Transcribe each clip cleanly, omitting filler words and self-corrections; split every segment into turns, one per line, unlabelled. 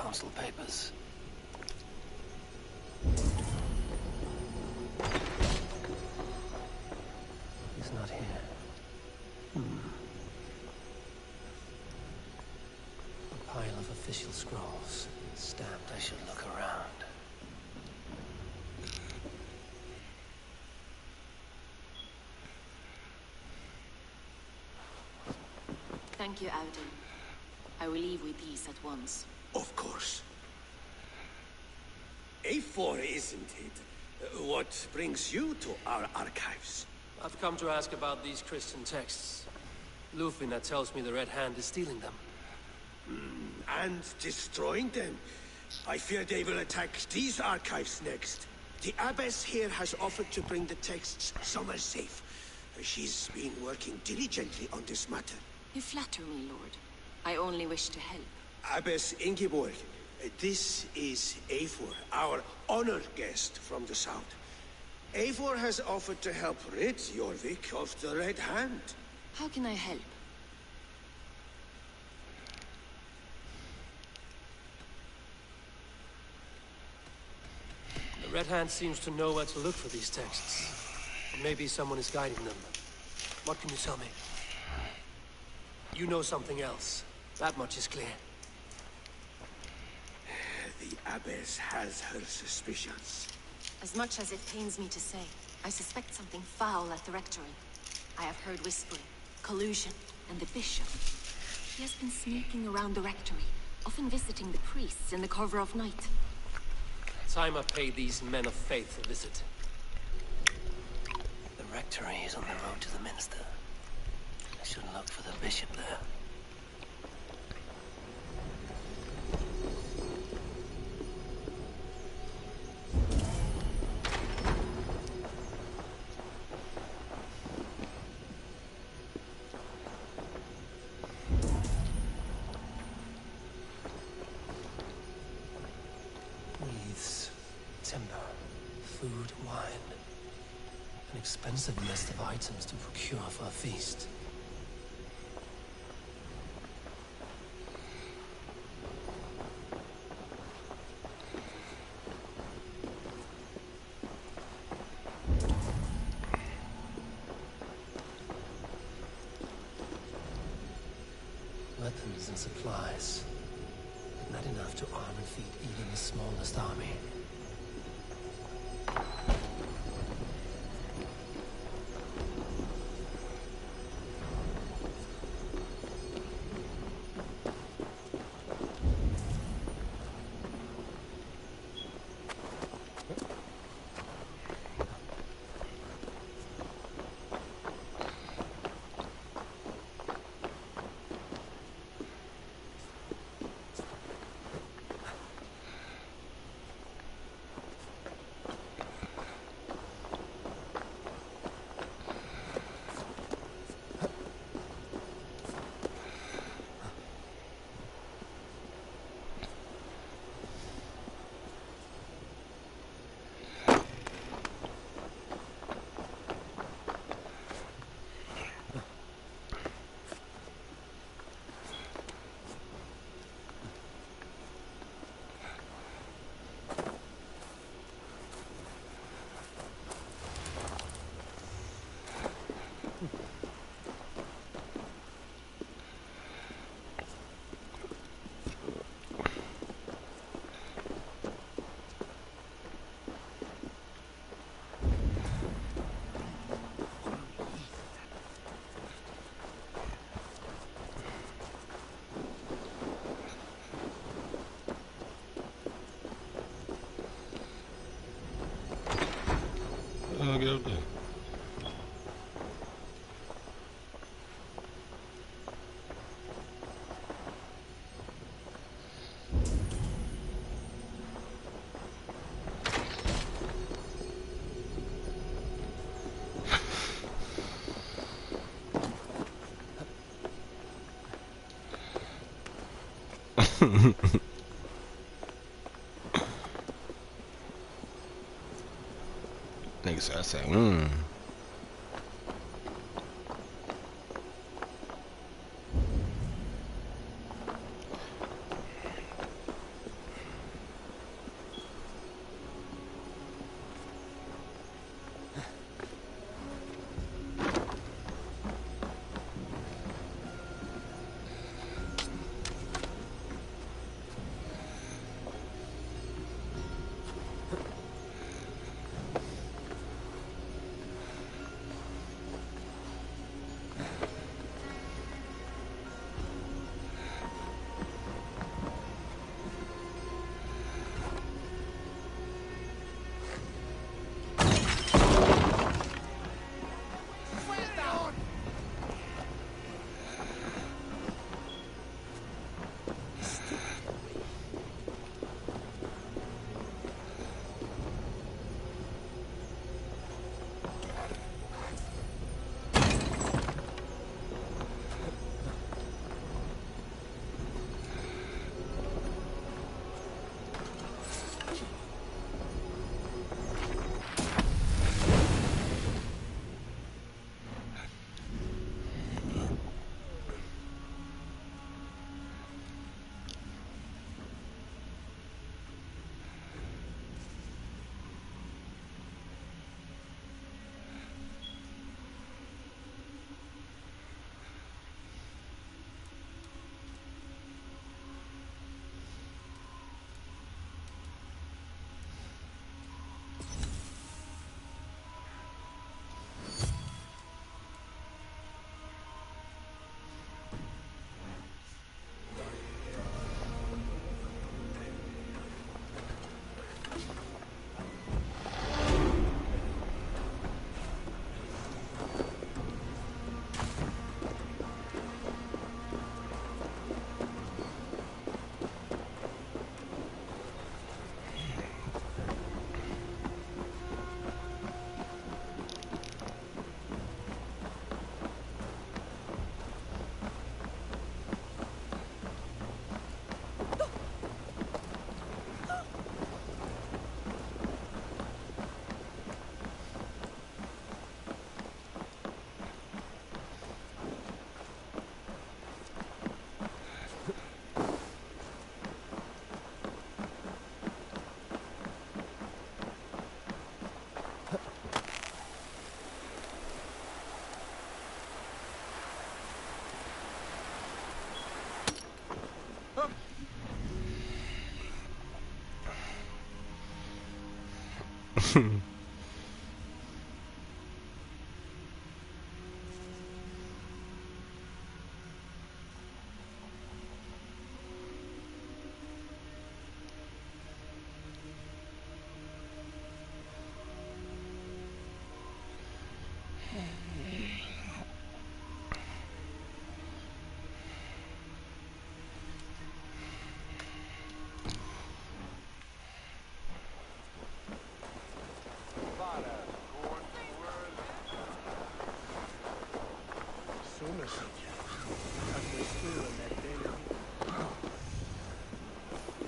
council papers. He's not here. A pile of official scrolls. Stamped. I should look around.
Thank you, Auden. I will leave with these at once.
Of course. A4, isn't it? What brings you to our archives?
I've come to ask about these Christian texts. Lufina tells me the Red Hand is stealing them.
And destroying them. I fear they will attack these archives next. The abbess here has offered to bring the texts somewhere safe. She's been working diligently on this matter.
You flatter me, Lord. I only wish to help.
Abbess Ingeborg, this is Eivor, our honored guest from the south. Eivor has offered to help rid Jorvik of the Red Hand.
How can I help?
The Red Hand seems to know where to look for these texts. Or maybe someone is guiding them. What can you tell me? You know something else. That much is clear.
The abbess has her suspicions.
As much as it pains me to say, I suspect something foul at the rectory. I have heard whispering, collusion, and the bishop. He has been sneaking around the rectory, often visiting the priests in the cover of night.
Time I pay these men of faith a visit. The rectory is on the road to the minster. I should look for the bishop there. Wreaths, timber, food, wine. An expensive list of items to procure for a feast. Weapons and supplies, but not enough to arm and feed even the smallest army.
I'll get up there. Niggas, I say,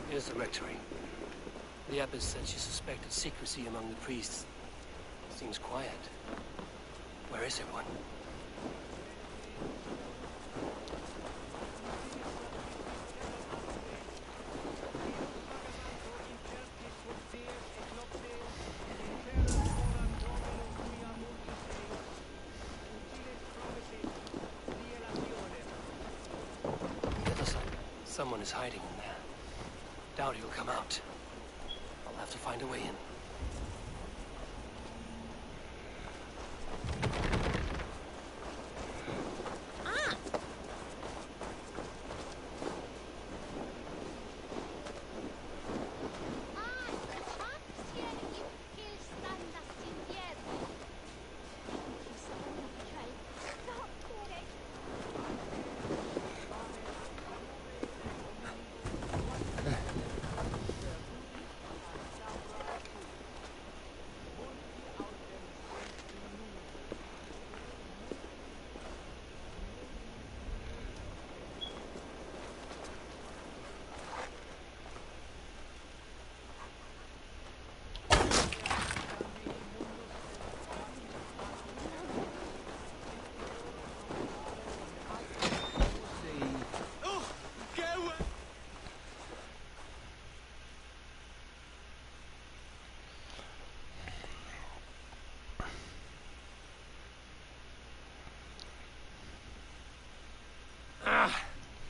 Here's the rectory. The abbess said she suspected secrecy among the priests. Seems quiet. Where is everyone? The other side. Someone is hiding in there. Doubt he'll come out. I'll have to find a way in.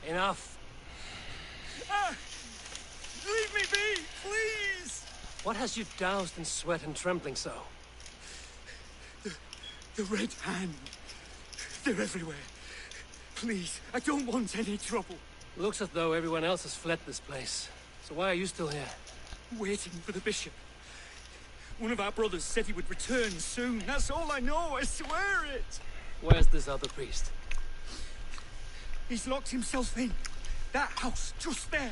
Enough.
Leave me be, please!
What has you doused in sweat and trembling so?
The Red Hand. They're everywhere. Please, I don't want any trouble.
Looks as though everyone else has fled this place. So why are you still here?
Waiting for the bishop. One of our brothers said he would return soon. That's all I know, I swear it.
Where's this other priest?
He's locked himself in. That house, just there.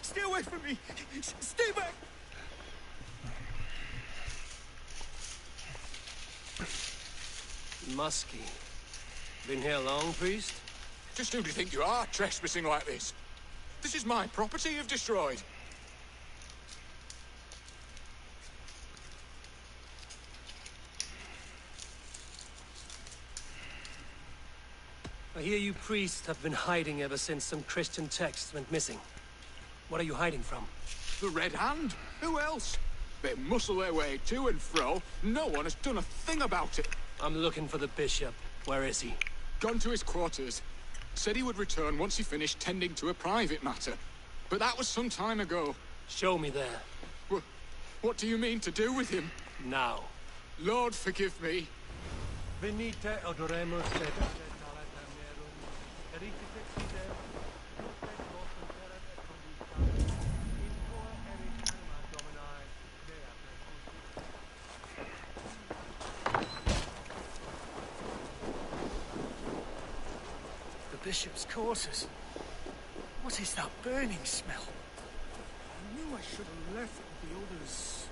Stay away from me! Stay back!
Musky. Been here long, priest?
Just who do you think you are, trespassing like this? This is my property you've destroyed.
I hear you priests have been hiding ever since some Christian texts went missing. What are you hiding from?
The Red Hand? Who else? They muscle their way to and fro. No one has done a thing about it.
I'm looking for the bishop. Where is he?
Gone to his quarters. Said he would return once he finished tending to a private matter. But that was some time ago.
Show me there.
What do you mean to do with him?
Now.
Lord, forgive me.
Venite odoremus et
The bishop's quarters. What is that burning smell?
I knew I should have left with the others.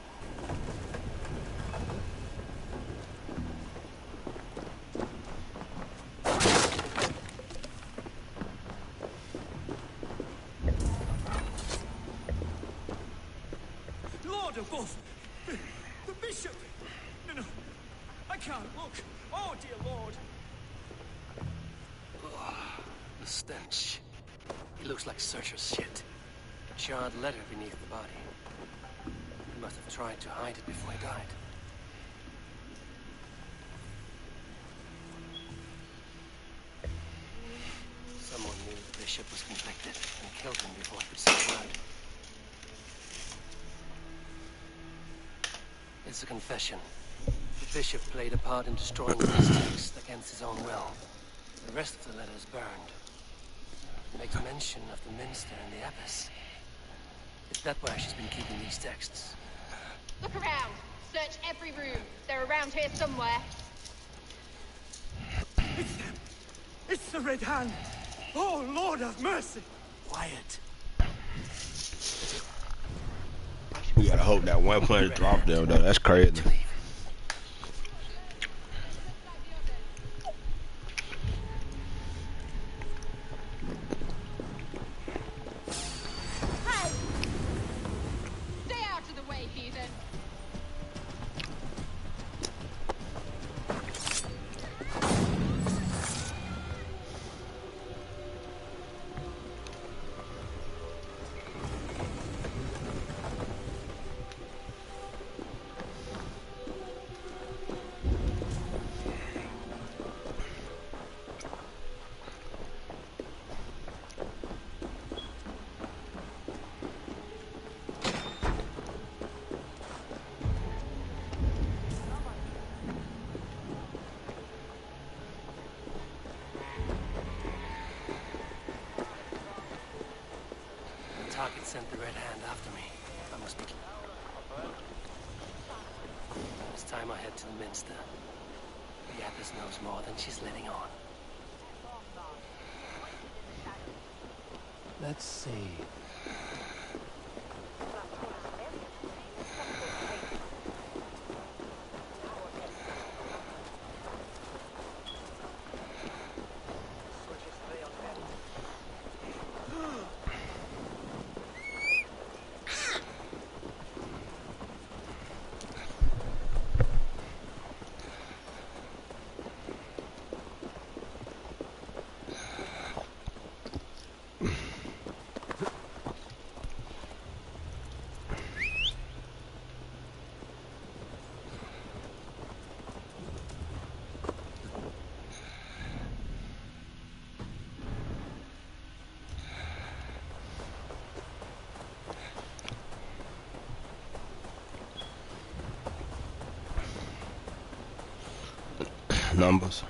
Lord above! The bishop! No, I can't look. Oh, dear Lord.
the stench. He looks like Searcher's shit. A charred letter beneath the body. He must have tried to hide it before he died. Someone knew the bishop was conflicted and killed him before he could say a word. It's a confession. The bishop played a part in destroying this text against his own will. The rest of the letter is burned. It makes mention of the minster and the abbess. Is that where she's been keeping these texts?
Look around. Search every room. They're around here somewhere.
It's them. It's the Red Hand. Oh, Lord have mercy.
Quiet.
We gotta hope that one punch dropped them though. That's crazy.
Hey! Stay out of the way, heathen.
The target sent the Red Hand after me. I must be... It's time I head to the minster. The abbess knows more than she's letting on. Let's see.
Numbers.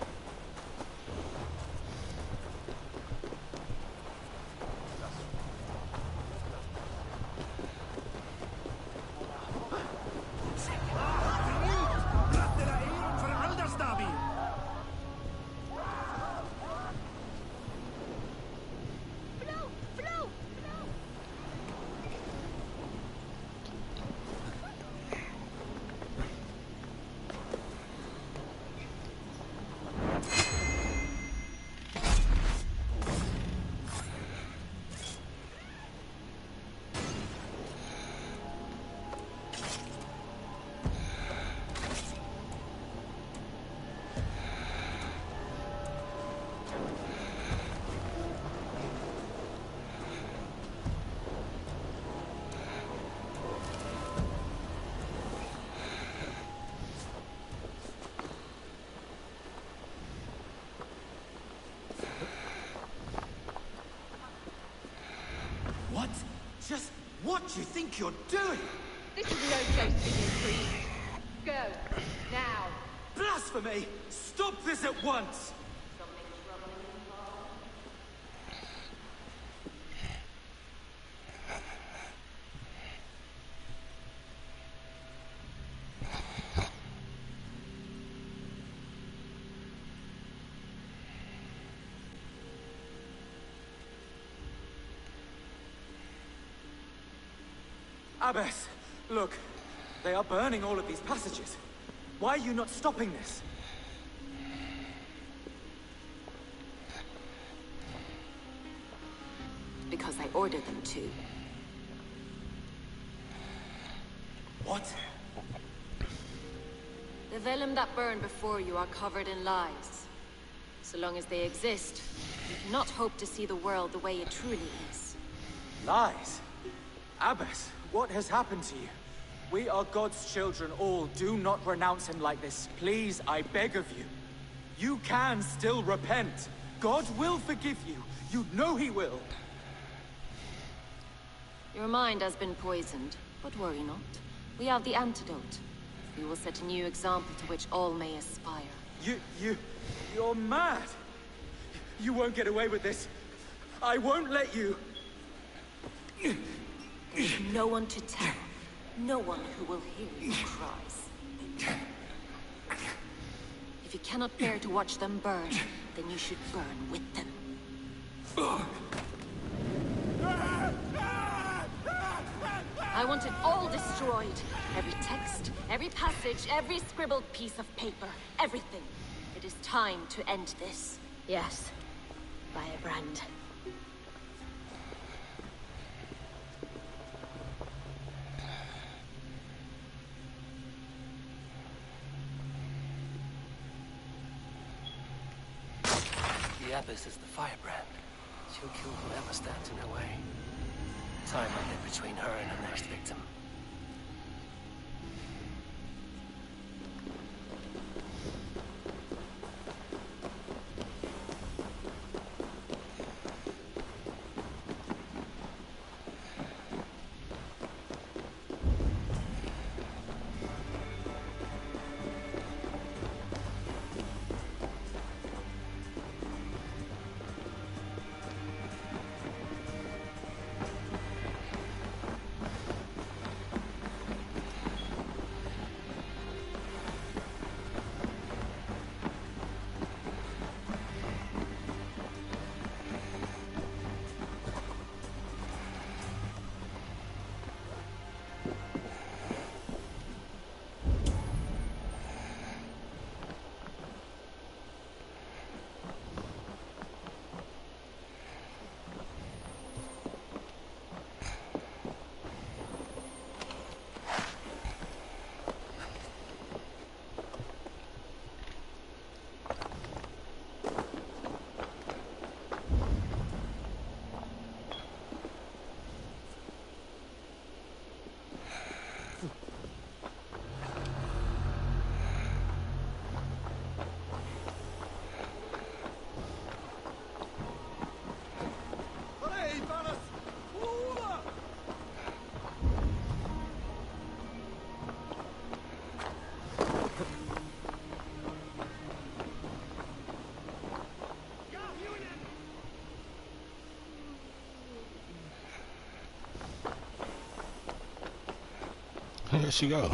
Just what do you think you're doing?
This is no joke for you, priest. Go. Now.
Blasphemy! Stop this at once! Abbess, look. They are burning all of these passages. Why are you not stopping this?
Because I ordered them to.
What?
The vellum that burned before you are covered in lies. So long as they exist, you cannot hope to see the world the way it truly is.
Lies? Abbess, what has happened to you? We are God's children all. Do not renounce him like this. Please, I beg of you. You can still repent. God will forgive you. You know he will.
Your mind has been poisoned, but worry not. We have the antidote. We will set a new example to which all may aspire.
You're mad. You won't get away with this. I won't let you.
There is no one to tell. No one who will hear your cries. If you cannot bear to watch them burn, then you should burn with them. I want it all destroyed. Every text, every passage, every scribbled piece of paper, everything. It is time to end this.
Yes. By a brand.
The Abbess is the firebrand. She'll kill whoever stands in her way. Time will get between her and her next victim.
Where'd she go?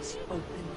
gates open.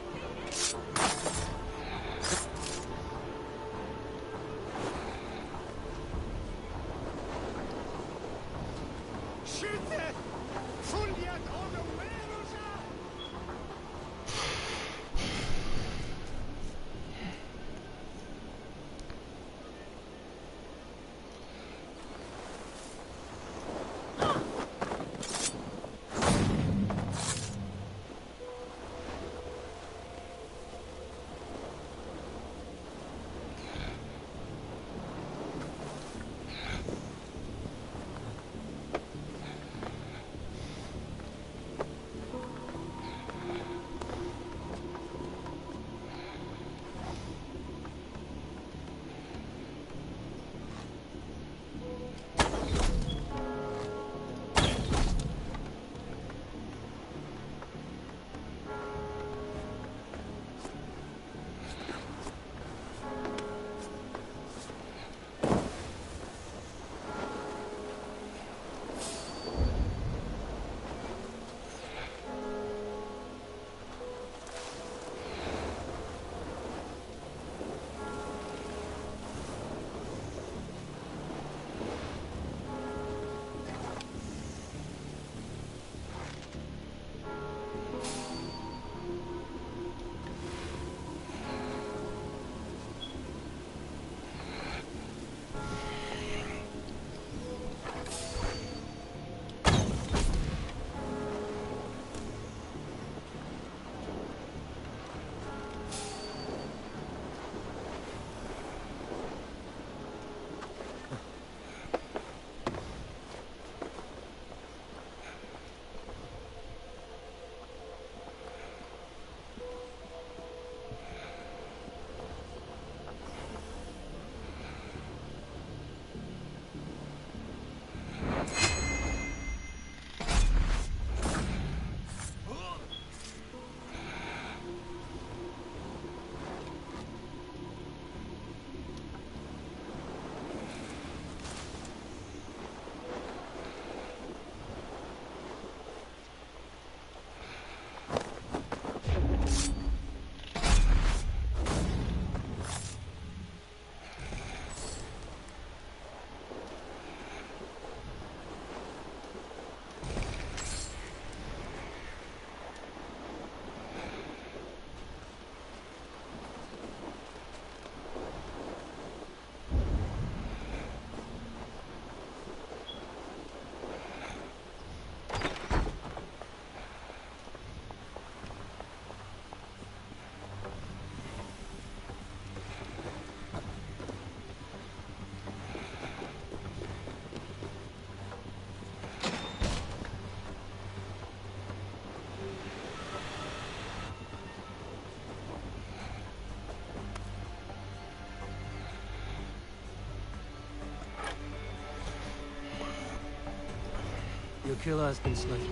Your killer has been slain.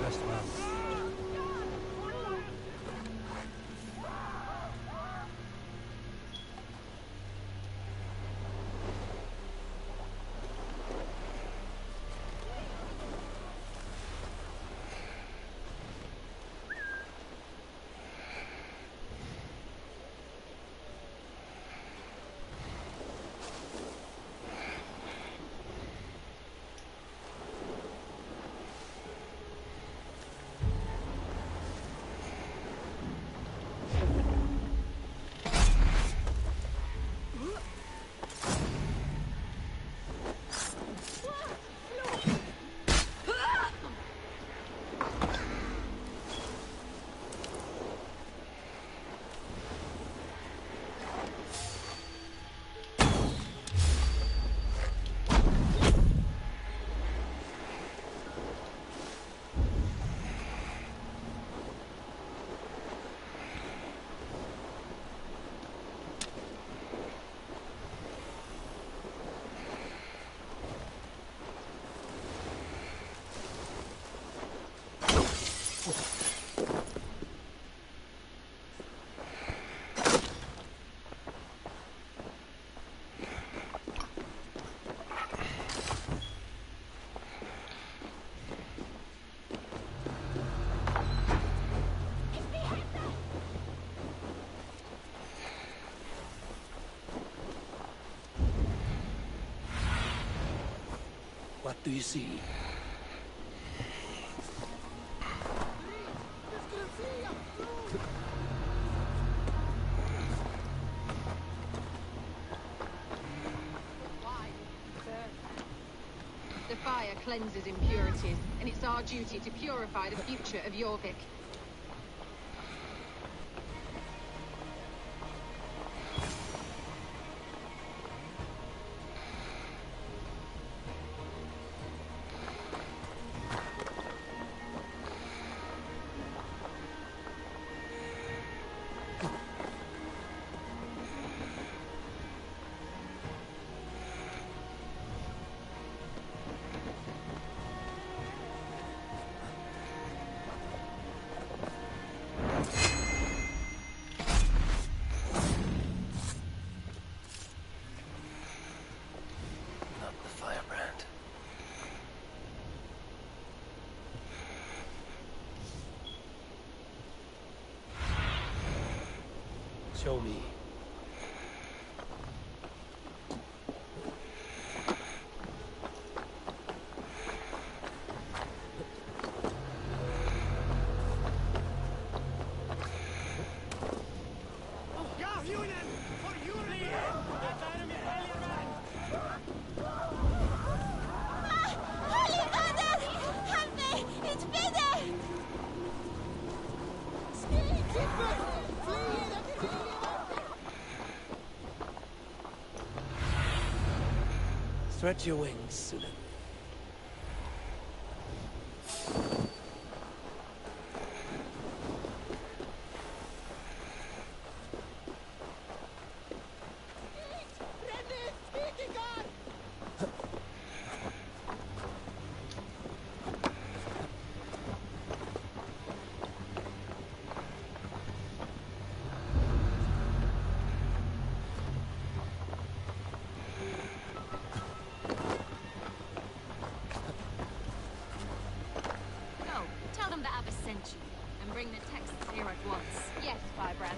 Rest well. What do you see?
The fire cleanses impurities, and it's our duty to purify the future of Jorvik.
Show me. Stretch your wings, Sunan.
And bring the texts here at once.
Yes, Firebrand.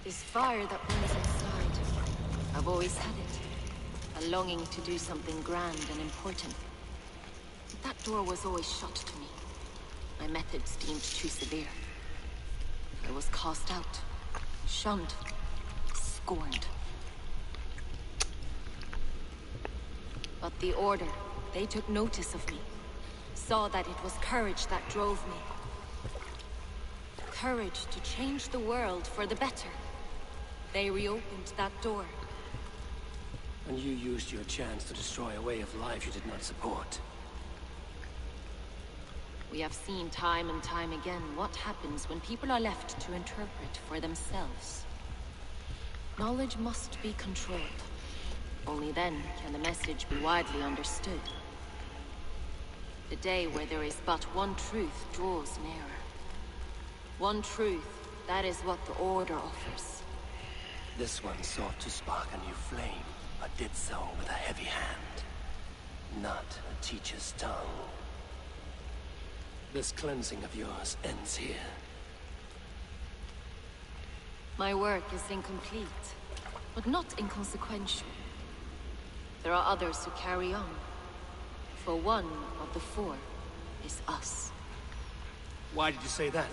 This fire that burns inside, I've always had it. A longing to do something grand and important. But that door was always shut to me. My methods deemed too severe. I was cast out, shunned, scorned. But the Order, they took notice of me. Saw that it was courage that drove me. Courage to change the world for the better. They reopened that door.
And you used your chance to destroy a way of life you did not support.
We have seen time and time again what happens when people are left to interpret for themselves. Knowledge must be controlled. Only then can the message be widely understood. The day where there is but one truth draws nearer. One truth, that is what the Order offers.
This one sought to spark a new flame, but did so with a heavy hand. Not a teacher's tongue. This cleansing of yours ends here.
My work is incomplete, but not inconsequential. There are others who carry on. For one of the four is us.
Why did you say that?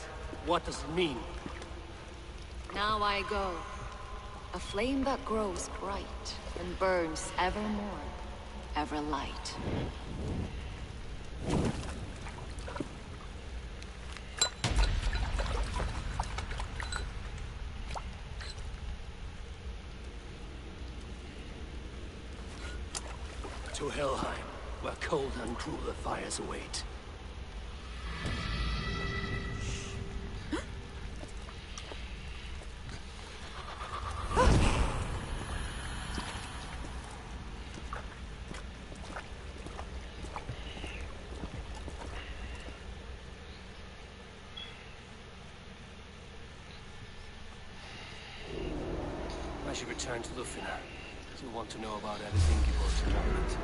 What does it mean?
Now I go. A flame that grows bright and burns evermore, ever light.
To Helheim, where cold and crueler fires await. I should return to Lufina. She'll want to know about everything you brought to moment.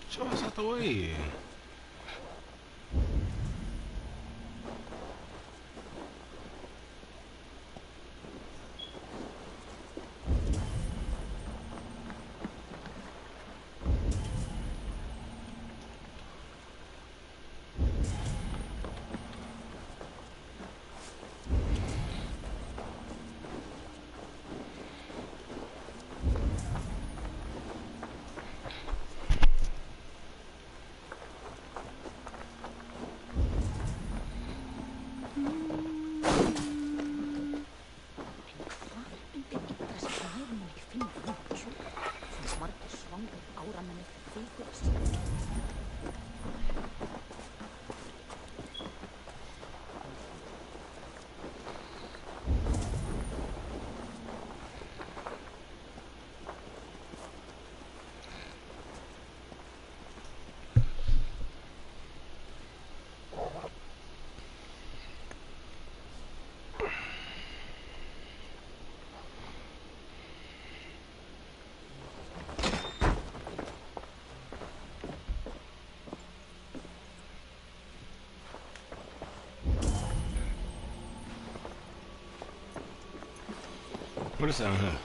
Show us out the way. What is down here?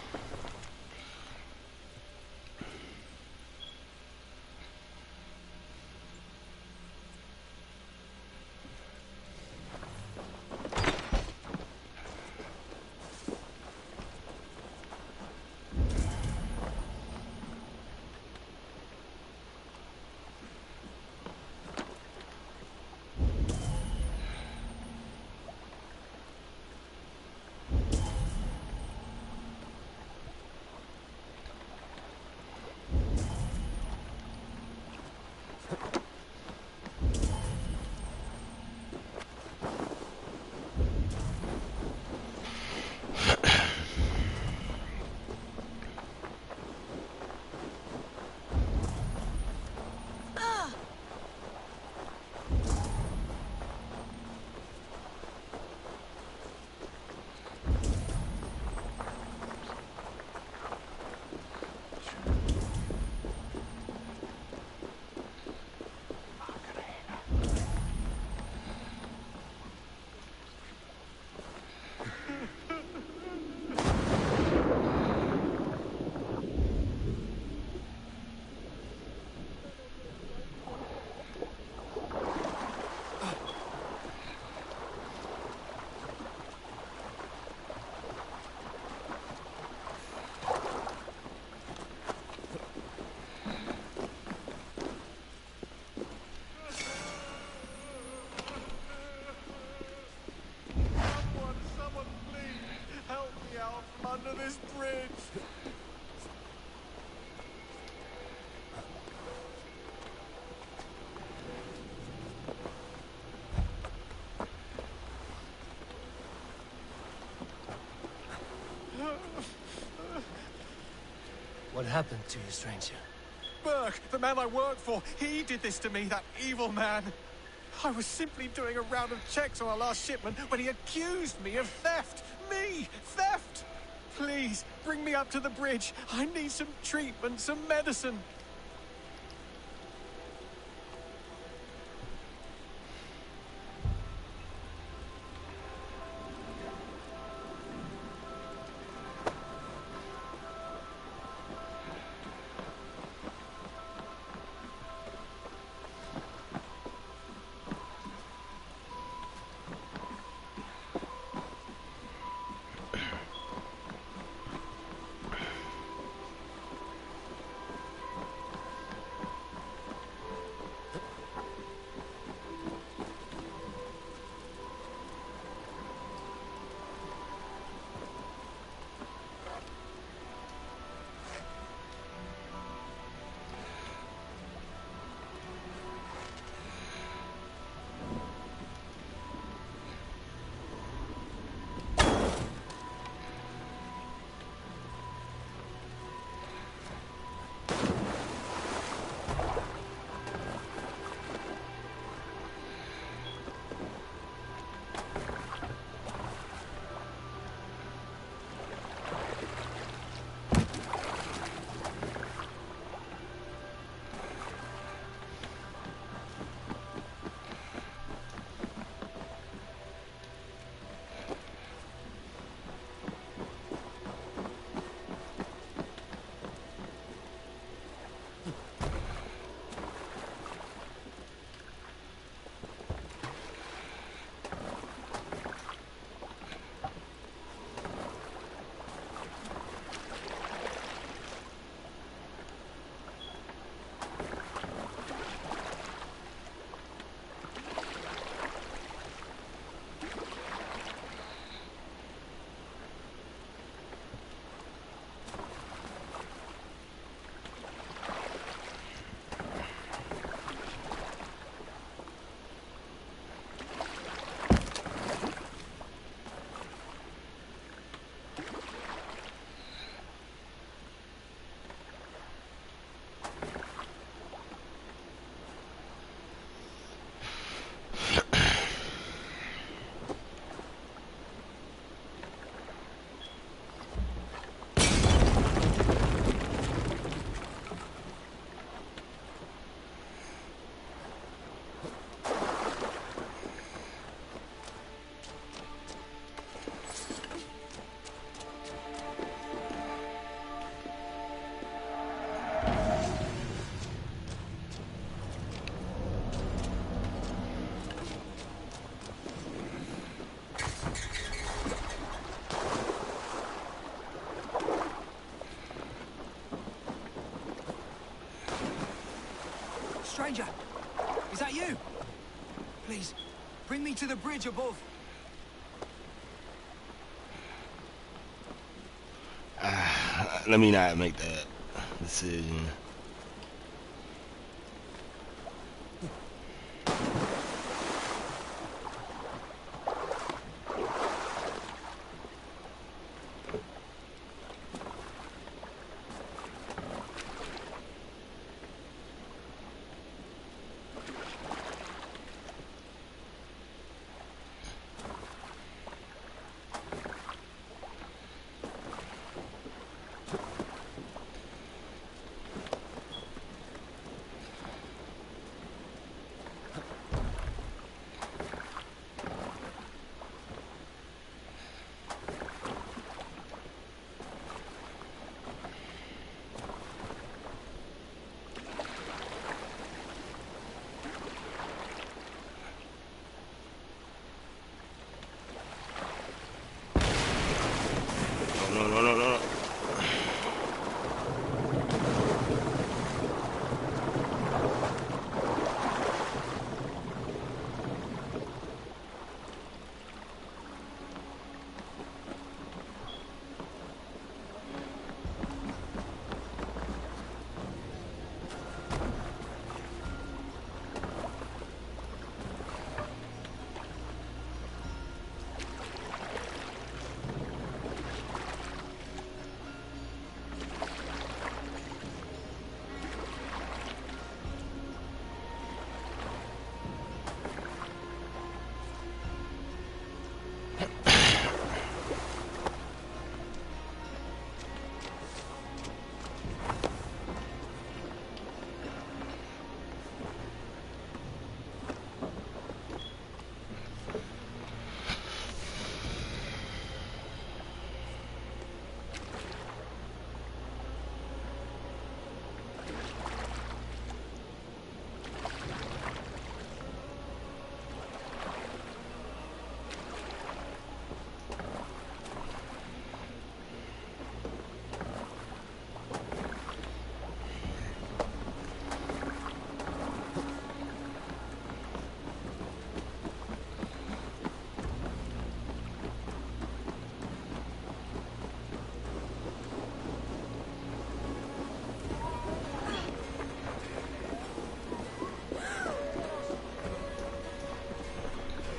Someone please help me out from under this bridge.
What happened to you, stranger?
Burke, the man I work for, he did this to me, that evil man. I was simply doing a round of checks on our last shipment when he accused me of theft. Me! Theft! Please, bring me up to the bridge. I need some treatment, some medicine.
Stranger! Is that you? Please, bring me to the bridge above.
Let me not make that decision. No.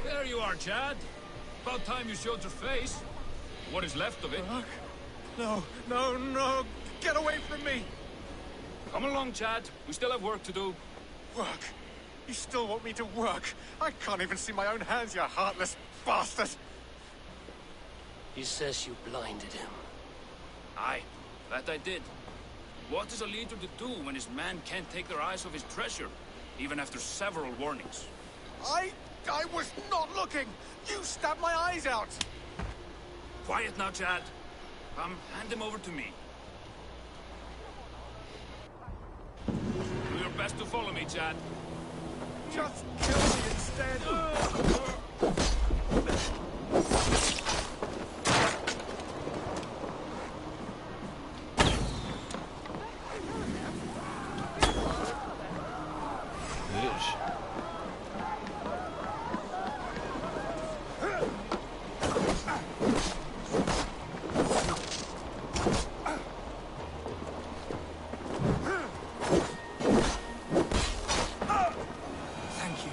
There you are, Chad. About time you showed your face. What is left of it.
No. Get away from me!
Come along, Chad. We still have work to do.
Work? You still want me to work? I can't even see my own hands, you heartless bastard!
He says you blinded him.
Aye, that I did. What is a leader to do when his men can't take their eyes off his treasure, even after several warnings?
I was not looking! You stabbed my eyes out!
Quiet now, Chad. Come, hand him over to me. Do your best to follow me, Chad.
Just kill me instead!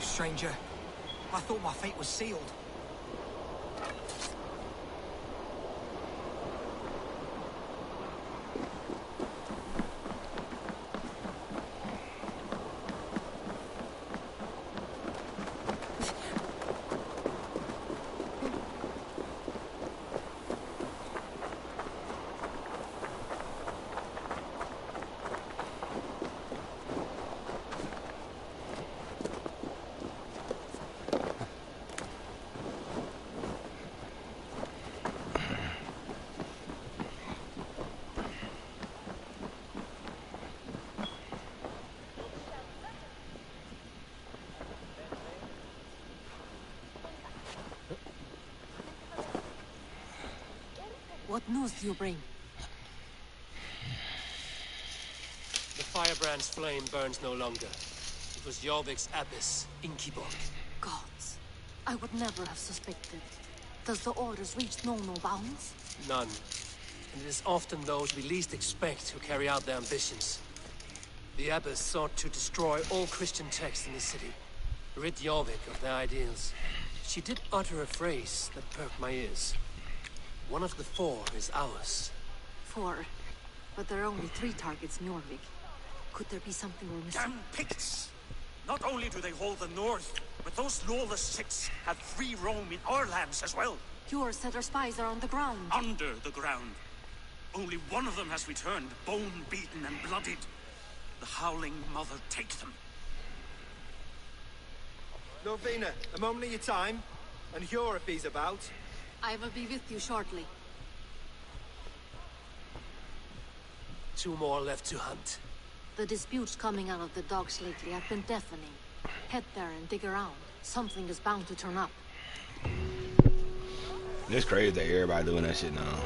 Stranger. I thought my fate was sealed.
What news do you bring?
The firebrand's flame burns no longer. It was Jorvik's abbess, Ingeborg.
Gods. I would never have suspected. Does the orders reach no bounds?
None. And it is often those we least expect who carry out their ambitions. The abbess sought to destroy all Christian texts in the city, rid Jorvik of their ideals. She did utter a phrase that perked my ears. One of the 4 is ours.
4. But there are only 3 targets in Jorvik. Could there be something we're missing?
Damn Picts! Not only do they hold the north, but those lawless Six have free roam in our lands as well.
Yours said our spies are on the ground.
Under the ground. Only one of them has returned, bone-beaten and bloodied. The Howling Mother take them.
Norvina, a moment of your time, and Hjor if he's about.
I will be with you shortly.
2 more left to hunt.
The disputes coming out of the docks lately have been deafening. Head there and dig around. Something is bound to turn up.
It's crazy that everybody doing that shit now.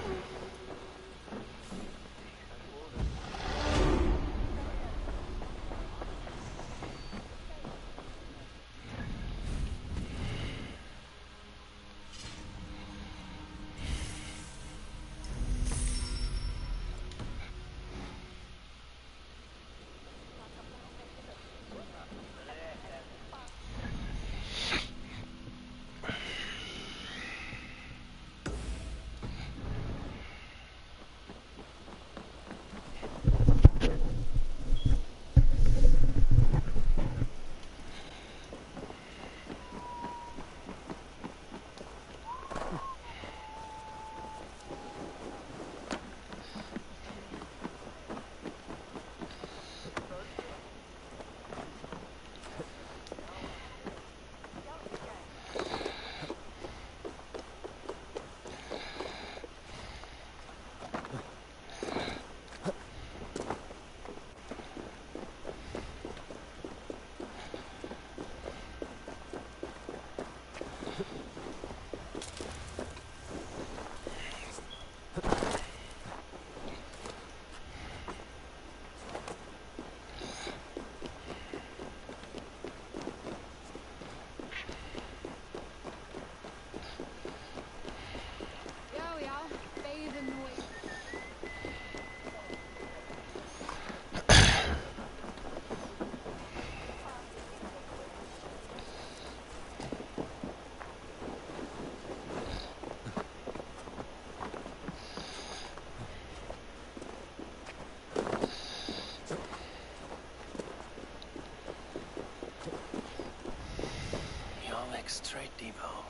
Trade depot.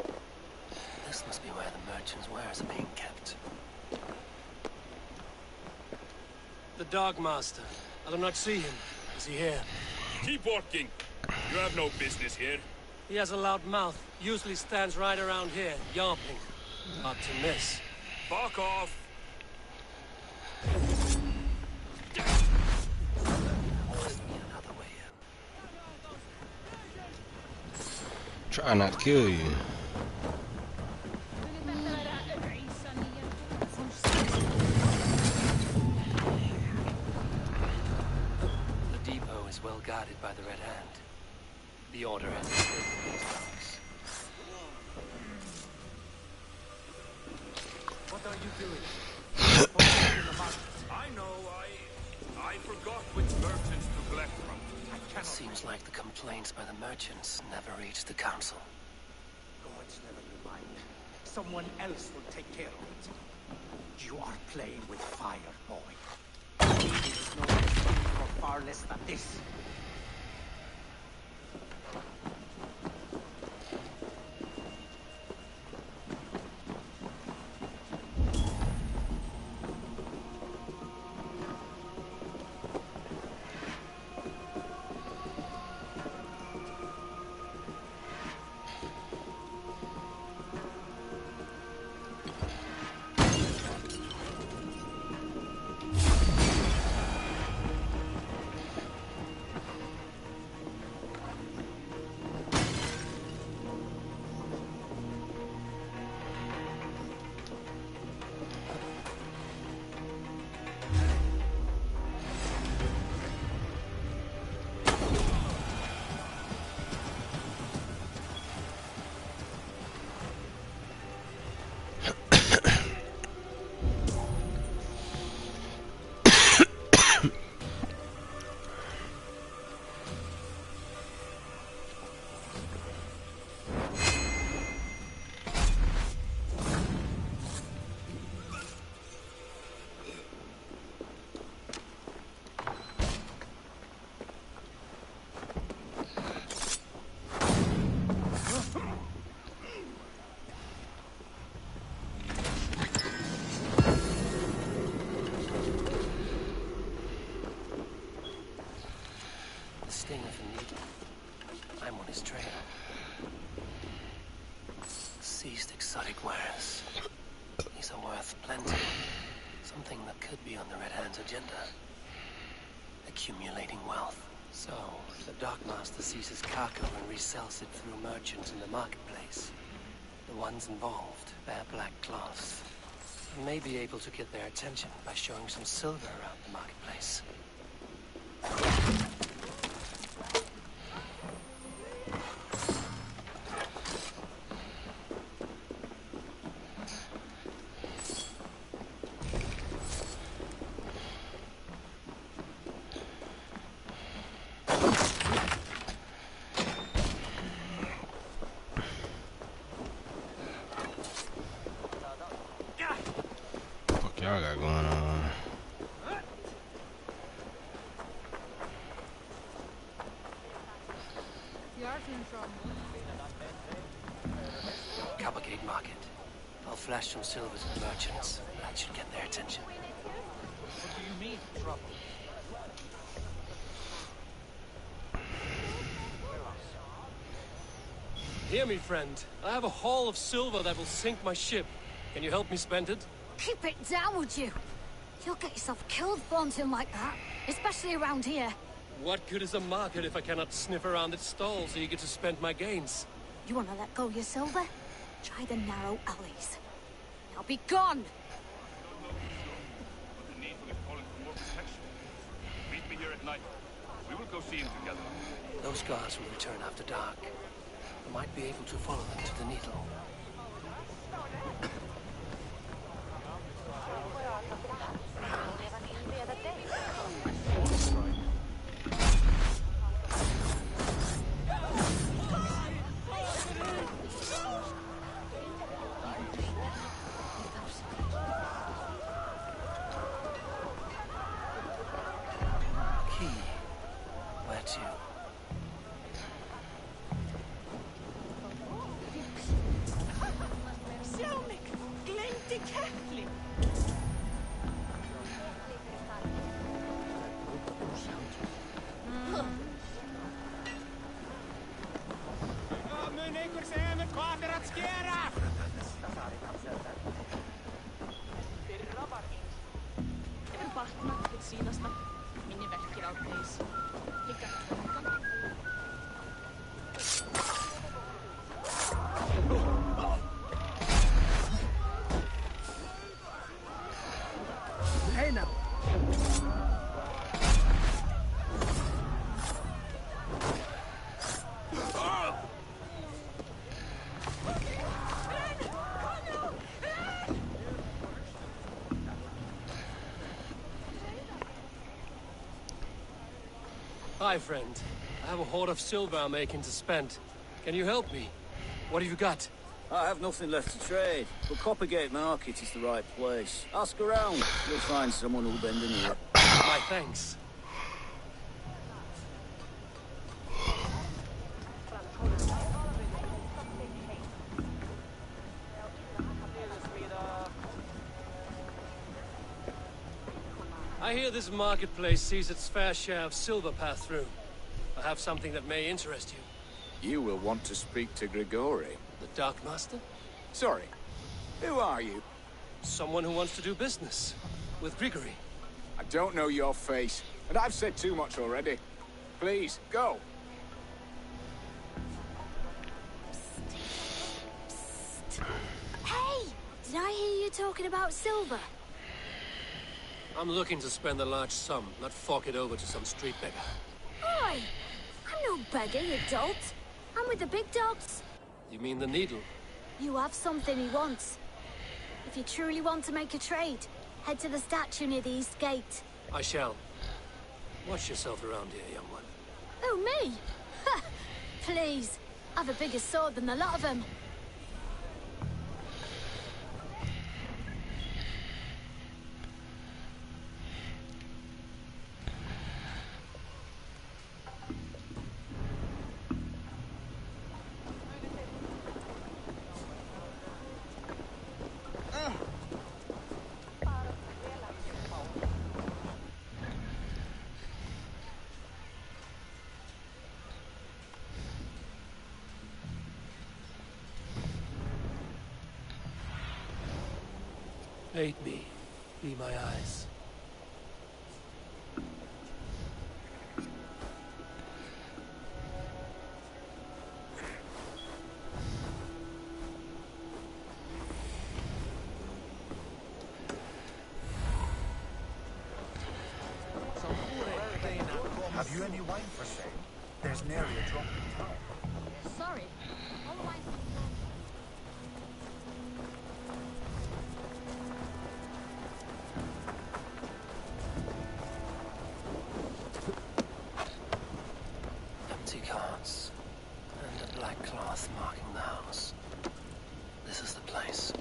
This must be where the merchants' wares are being kept. The Dogmaster. I do not see him. Is he here?
Keep working. You have no business here.
He has a loud mouth. Usually stands right around here, yawping. Not to miss.
Fuck off.
Try not to kill you.
The depot is well guarded by the Red Hand. The Order has escaped these dogs.
What are you doing?
I know, I forgot which merchants to collect from.
Seems like the complaints by the merchants never reached the council.
Gods, never you mind. Someone else will take care of it. You are playing with fire, boy. There is no escape for far less than this.
Something that could be on the Red Hand's agenda. Accumulating wealth. So, the Dockmaster seizes cargo and resells it through merchants in the marketplace. The ones involved bear black cloths. I may be able to get their attention by showing some silver around the marketplace.
Fuck y'all got going on?
Coppergate Market. I'll flash some silver to the merchants. That should get their attention.
What do you mean, trouble?
Hear me, friend. I have a haul of silver that will sink my ship. Can you help me spend it?
Keep it down, would you? You'll get yourself killed flaunting like that, especially around here.
What good is a market if I cannot sniff around its stalls eager to spend my gains?
You want to let go your silver? Try the narrow alleys. Now be gone!
But the Needle is calling for more protection. Meet me here at night. We will go see him together.
Those guards will return after dark. I might be able to follow them to the Needle. Key. Where to? Hi, friend. I have a hoard of silver I'm making to spend. Can you help me? What have you got?
I have nothing left to trade, but Coppergate Market is the right place. Ask around. You'll find someone who'll bend an ear.
My thanks. I hear this marketplace sees its fair share of silver pass through. I have something that may interest you.
You will want to speak to Grigori.
The Dark Master?
Sorry. Who are you?
Someone who wants to do business. With Grigory.
I don't know your face, and I've said too much already. Please, go.
Hey! Did I hear you talking about silver?
I'm looking to spend a large sum, not fork it over to some street beggar.
Oi! I'm no beggar, you dolt. I'm with the big dogs.
You mean the Needle?
You have something he wants. If you truly want to make a trade, head to the statue near the east gate.
I shall. Watch yourself around here, young one.
Oh, me? Ha! Please. I've a bigger sword than the lot of them.
Aid me. Be my eyes.
Have you any wine for sale? There's nary a drop in town.
Sorry. All wine
Empty carts. And a black cloth marking the house. This is the place.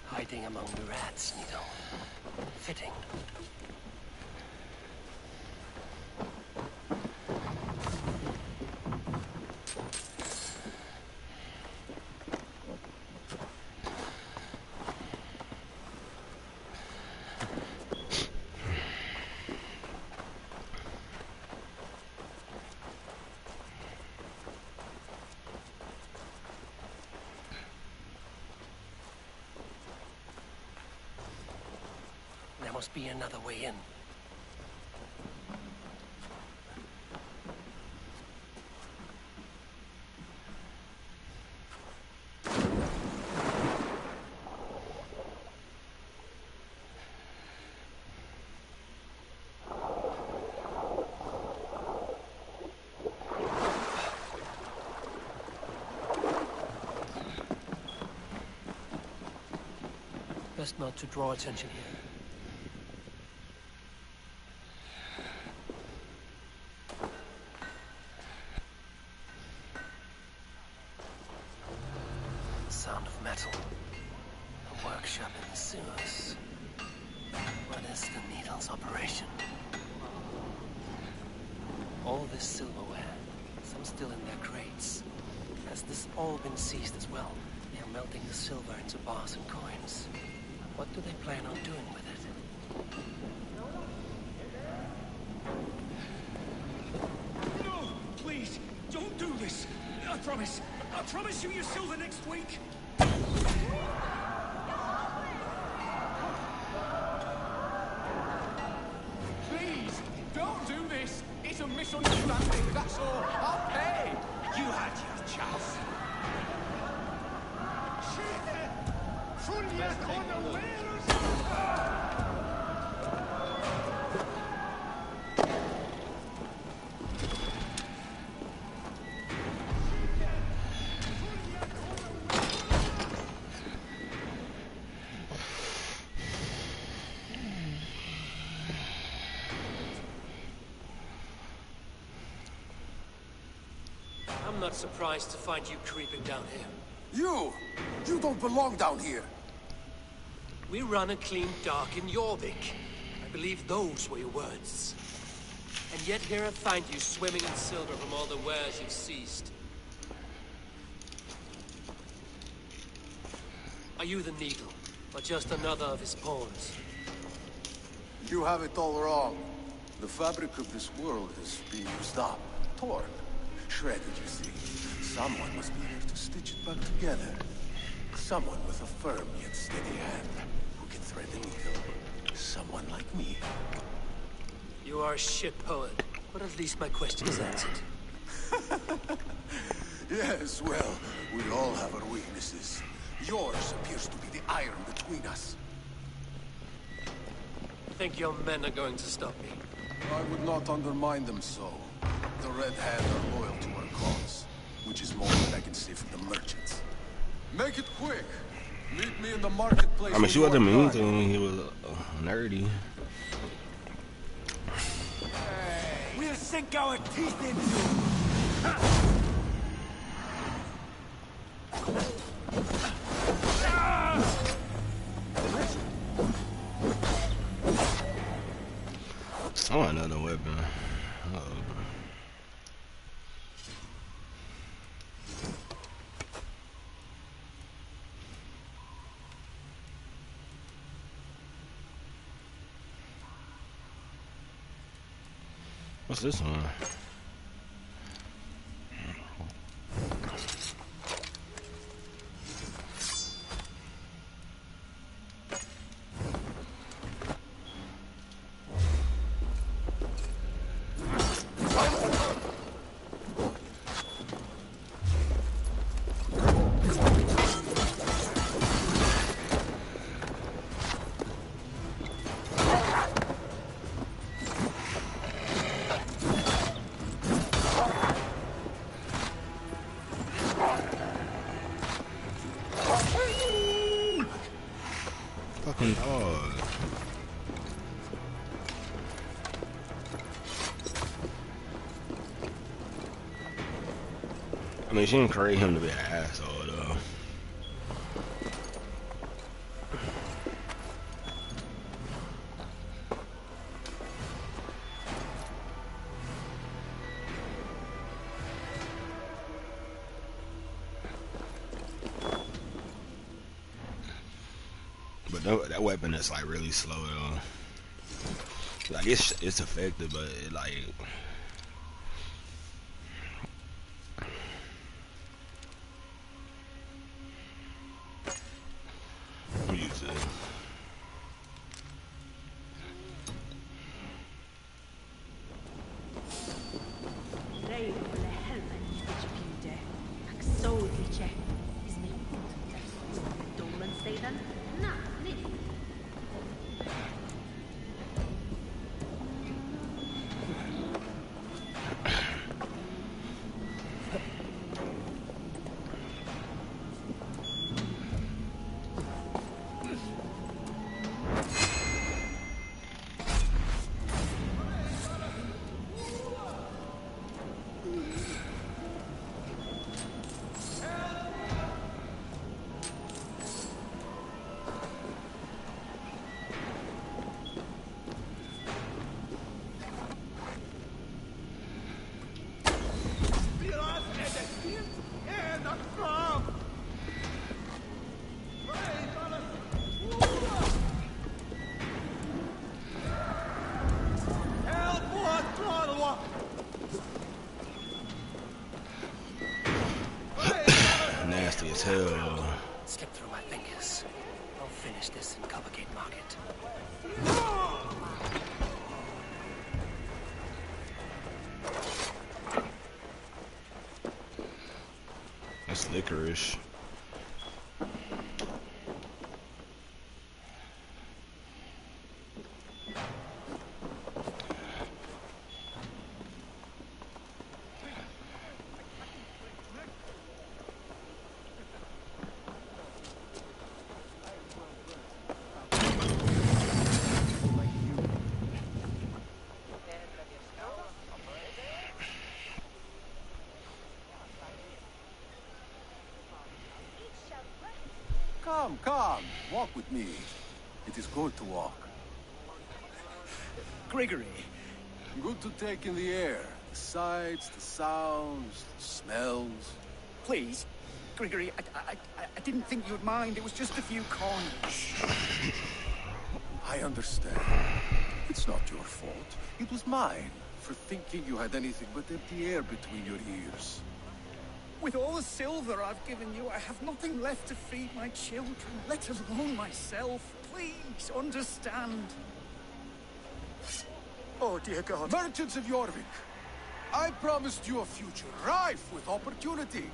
Hiding among the rats, Nito. Fitting. There must be another way in. Best not to draw attention here. Sound of metal. A workshop in the sewers. What is the needle's operation? All this silverware, some still in their crates. Has this all been seized as well? They are melting the silver into bars and coins. What do they plan on doing with it?
No! Please, don't do this! I promise you your silver next week!
Please, don't do this! It's a misunderstanding, that's all. I'll pay!
You had your chance.
I'm not surprised to find you creeping down here.
You don't belong down here.
We run a clean dock in Jorvik. I believe those were your words. And yet here I find you swimming in silver from all the wares you've seized. Are you the Needle, or just another of his pawns?
You have it all wrong. The fabric of this world has been used up, torn, shredded, you see. Someone must be here to stitch it back together. Someone with a firm yet steady hand, who can thread the needle. Someone like me.
You are a shit poet, but at least my question is answered.
Yes, well, we all have our weaknesses. Yours appears to be the iron between us.
Think your men are going to stop me?
I would not undermine them so. The Red Hand are loyal to our cause, which is more than I can say for the merchants. Make it quick. Meet me in the marketplace.
I mean, she wasn't mean to him. He was nerdy.
We'll sink our teeth into you.
Oh, another weapon. What's this one? Fucking dog. I mean, she didn't create him to be an asshole, though. But that weapon is like really slow though. Like it's effective, but it like I'm used to it. Nasty as hell.
Slip through my fingers. I'll finish this in Coppergate Market.
That's licorice.
Come, walk with me. It is good to walk.
Gregory.
Good to take in the air. The sights, the sounds, the smells.
Please, Gregory, I didn't think you'd mind. It was just a few coins.
I understand. It's not your fault. It was mine for thinking you had anything but empty air between your ears.
With all the silver I've given you, I have nothing left to feed my children, let alone myself. Please, understand. Oh, dear God.
Merchants of Jorvik, I promised you a future rife with opportunity.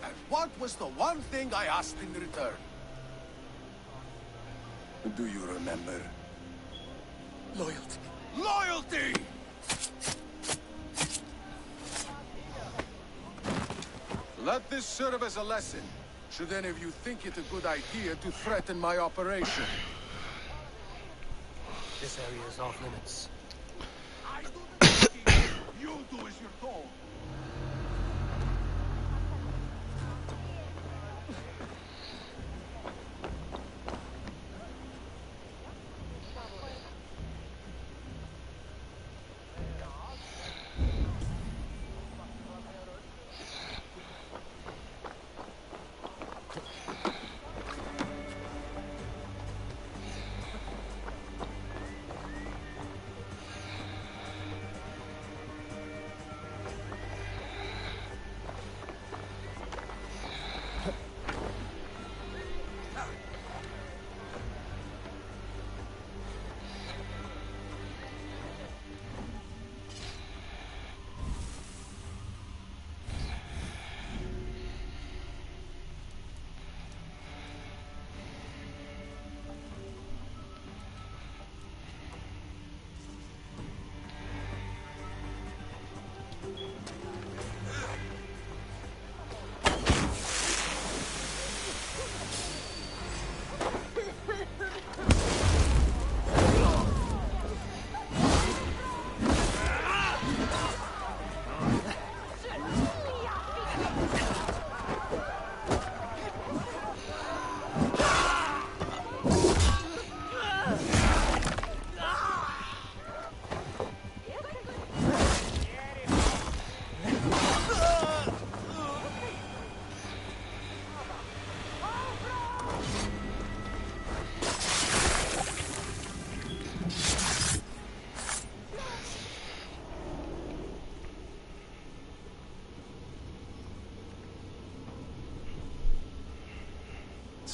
And what was the one thing I asked in return? Do you remember?
Loyalty.
Loyalty! Let this serve as a lesson, should any of you think it a good idea to threaten my operation.
This area is off limits.
I do the thinking, you do as you're told.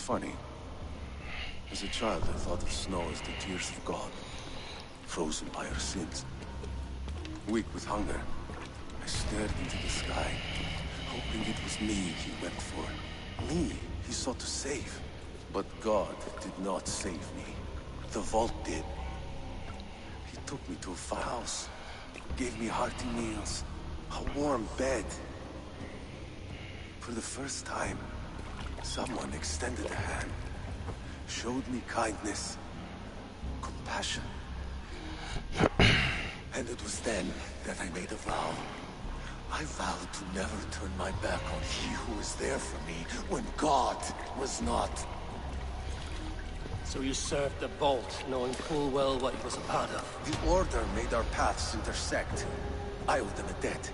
funny. As a child, I thought of snow as the tears of God, frozen by our sins. Weak with hunger, I stared into the sky, hoping it was me he wept for. Me he sought to save. But God did not save me. The vault did. He took me to a firehouse, gave me hearty meals, a warm bed. For the first time, someone extended a hand, showed me kindness, compassion. And it was then that I made a vow. I vowed to never turn my back on he who was there for me when God was not.
So you served the Vault, knowing full well what it was a part of.
The Order made our paths intersect. I owed them a debt,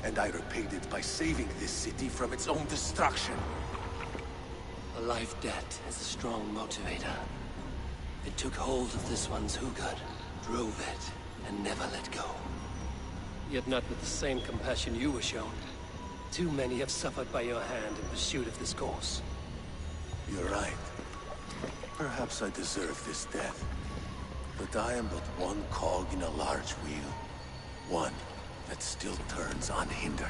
and I repaid it by saving this city from its own destruction.
A life debt is a strong motivator. It took hold of this one's Hugad, drove it, and never let go. Yet not with the same compassion you were shown. Too many have suffered by your hand in pursuit of this course.
You're right. Perhaps I deserve this death. But I am but one cog in a large wheel. One that still turns unhindered.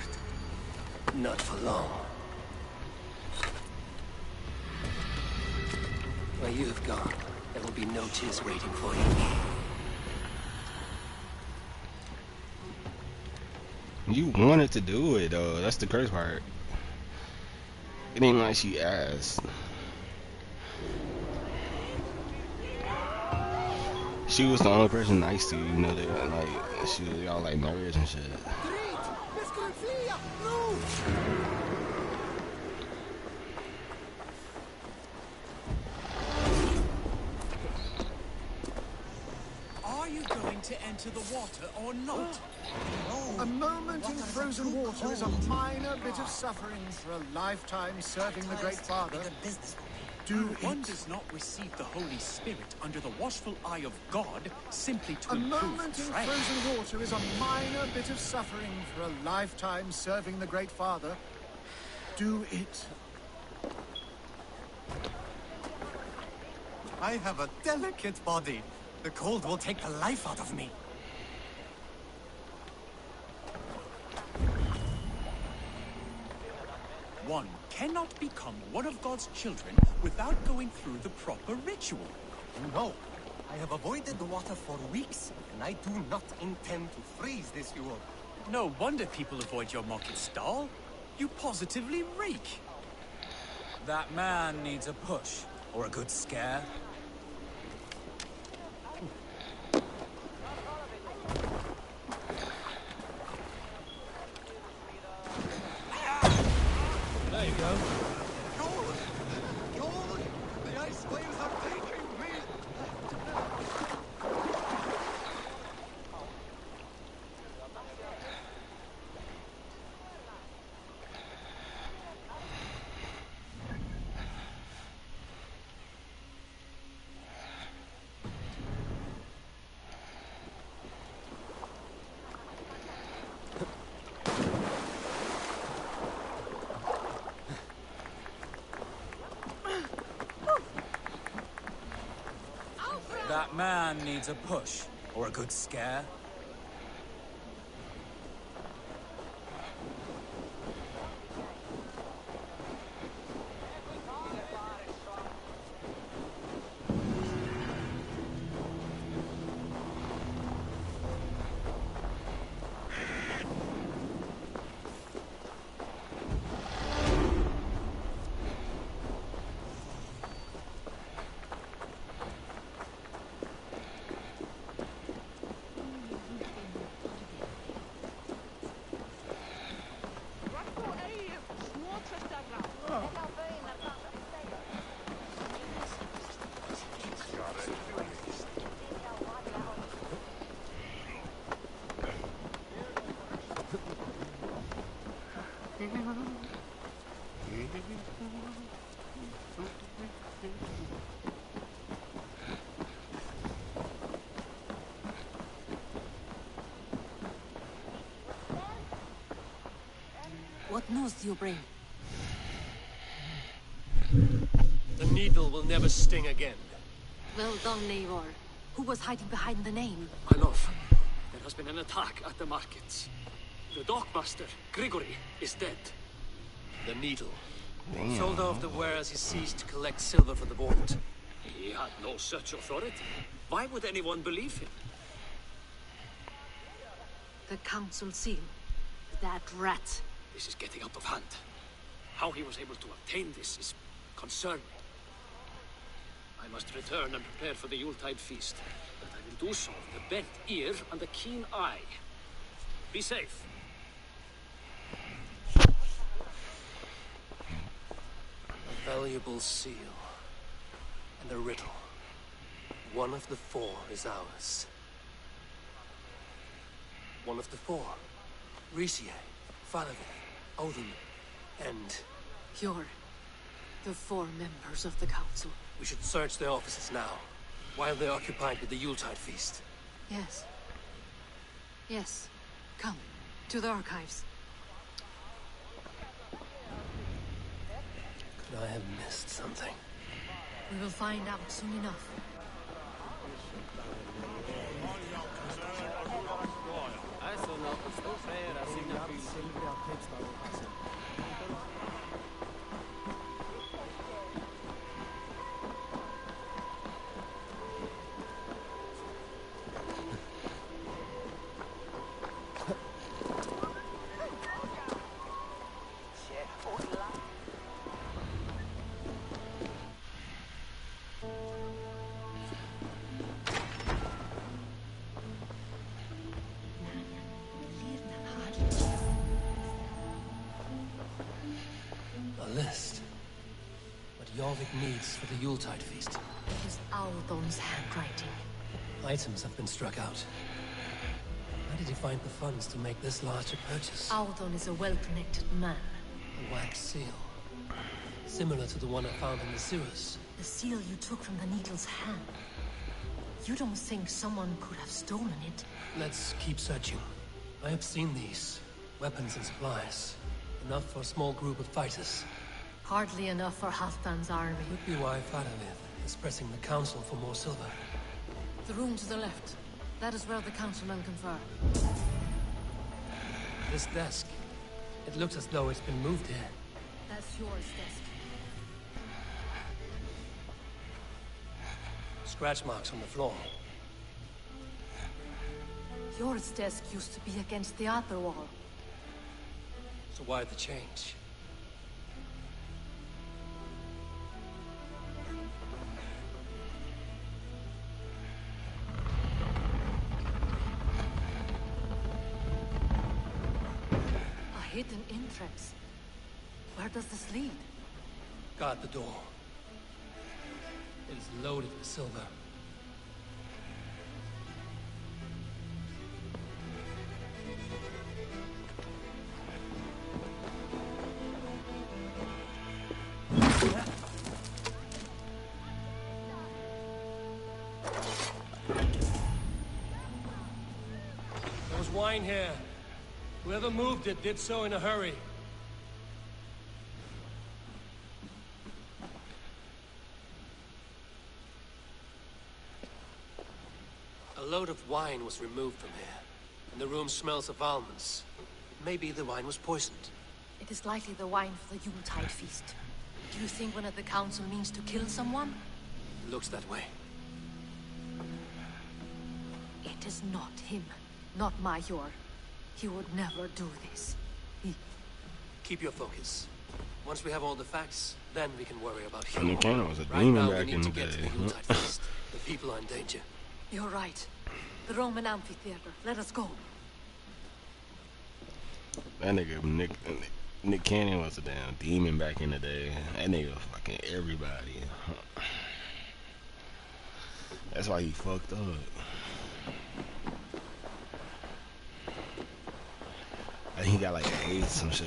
Not for long. Where you have gone, there will be no tears waiting for you.
You wanted to do it, though. That's the crazy part. It ain't like she asked. She was the only person nice to you, you know, that like y'all like marriage and shit.
Are you going to enter the water or not?
A moment in frozen water is a minor bit of suffering for a lifetime serving the Great Father.
One does not receive the Holy Spirit under the watchful eye of God simply to
A
improve
moment in
trade.
frozen water is a minor bit of suffering for a lifetime serving the Great Father. Do it.
I have a delicate body. The cold will take the life out of me.
One cannot become one of God's children without going through the proper ritual.
No. I have avoided the water for weeks, and I do not intend to freeze this Yule.
No wonder people avoid your market stall. You positively reek.
That man needs a push, or a good scare.
There you go.
Gold! The ice flames are taking me!
That man needs a push, or a good scare.
What news do you bring?
The needle will never sting again.
Well done, Eivor. Who was hiding behind the name?
My love, there has been an attack at the markets. The dockmaster, Grigory, is dead.
The needle.
Damn.
Sold off the wares he seized to collect silver for the vault.
He had no such authority. Why would anyone believe him?
The council seal. That rat.
This is getting out of hand. How he was able to obtain this is concerning. I must return and prepare for the Yuletide feast. But I will do so with a bent ear and a keen eye. Be safe.
A valuable seal. And a riddle. One of the four is ours. One of the four. Riesier, Falavith, Odin, and...
You're the four members of the council.
We should search their offices now, while they're occupied with the Yuletide feast.
Yes. Yes. Come, to the archives.
Could I have missed something?
We will find out soon enough.
A list. What Jorvik needs for the Yuletide feast.
It is Aldon's handwriting.
Items have been struck out. Where did he find the funds to make this larger purchase?
Aldon is a well-connected man.
A wax seal. Similar to the one I found in the sewers.
The seal you took from the needle's hand. You don't think someone could have stolen it?
Let's keep searching. I have seen these. Weapons and supplies. Enough for a small group of fighters.
Hardly enough for Halfdan's army.
Could be why Faravith is pressing the council for more silver.
The room to the left. That is where the councilmen confer.
This desk. It looks as though it's been moved here.
That's yours desk.
Scratch marks on the floor.
Yours desk used to be against the other wall.
So why the change?
A hidden entrance. Where does this lead?
Guard the door. It is loaded with silver. There was wine here. Whoever moved it did so in a hurry. A load of wine was removed from here, and the room smells of almonds. Maybe the wine was poisoned.
It is likely the wine for the Yuletide feast. Do you think one of the council means to kill someone?
Looks that way.
It is not him. Not Major. He would never do this.
Keep your focus. Once we have all the facts, then we can worry about
And the
him.
cannon was a
Right
demon
now,
back
we
in
need
the
to get to
day.
the Yuletide feast. The people are in danger.
You're right. The Roman amphitheater. Let us go.
That nigga Nick Cannon was a damn demon back in the day. That nigga fucking everybody. That's why he fucked up. I think he got like AIDS, some shit.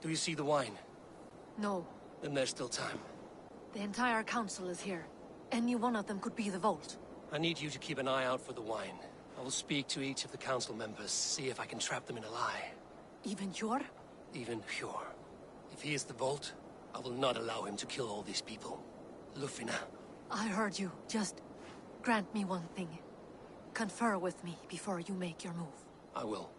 Do you see the wine?
No.
Then there's still time.
The entire council is here. Any one of them could be the Vault.
I need you to keep an eye out for the wine. I will speak to each of the council members, see if I can trap them in a lie.
Even Hjor?
Even Hjor. If he is the Vault, I will not allow him to kill all these people. Lufina.
I heard you. Just grant me one thing. Confer with me before you make your move.
I will.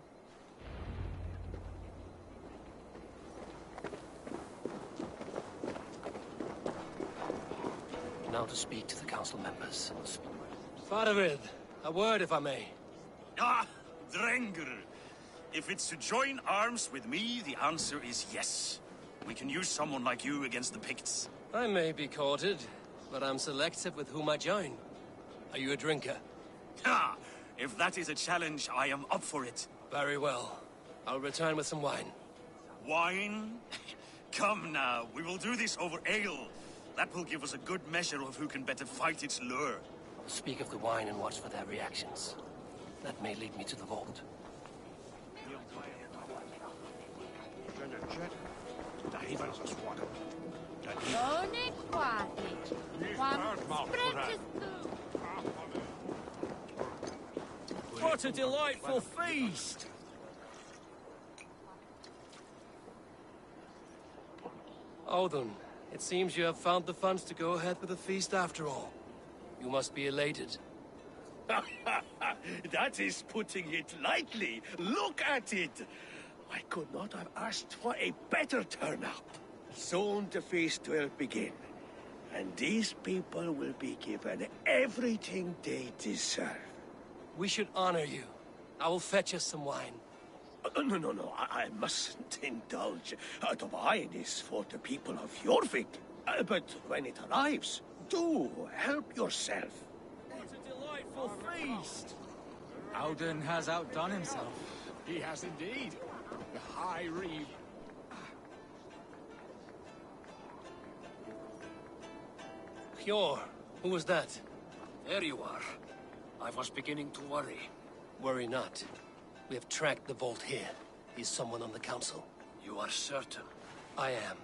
Now to speak to the council members. Faravid, a word if I may.
Ah, Drengr. If it's to join arms with me, the answer is yes. We can use someone like you against the Picts.
I may be courted, but I'm selective with whom I join. Are you a drinker?
Ah, if that is a challenge, I am up for it.
Very well. I'll return with some wine.
Wine? Come now, we will do this over ale. That will give us a good measure of who can better fight its lure.
I'll speak of the wine and watch for their reactions. That may lead me to the Vault.
What a delightful feast!
Odin, it seems you have found the funds to go ahead with the feast after all. You must be elated.
That is putting it lightly. Look at it. I could not have asked for a better turnout. Soon the feast will begin. And these people will be given everything they deserve.
We should honor you. I will fetch us some wine.
No. I mustn't indulge. The wine is for the people of Jorvik. But when it arrives, do help yourself.
What a delightful feast! Odin has outdone himself.
He has indeed. The High Reeve.
Hjor, who was that?
There you are. I was beginning to worry.
Worry not. We have tracked the Vault here. He's someone on the council.
You are certain?
I am.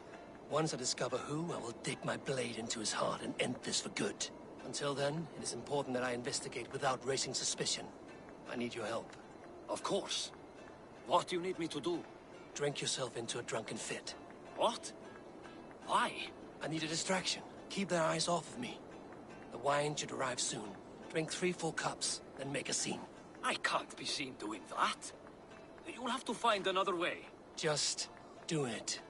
Once I discover who, I will dig my blade into his heart and end this for good. Until then, it is important that I investigate without raising suspicion. I need your help.
Of course. What do you need me to do?
Drink yourself into a drunken fit.
What? Why?
I need a distraction. Keep their eyes off of me. The wine should arrive soon. Drink 3 full cups, then make a scene.
I can't be seen doing that. You'll have to find another way.
Just do it.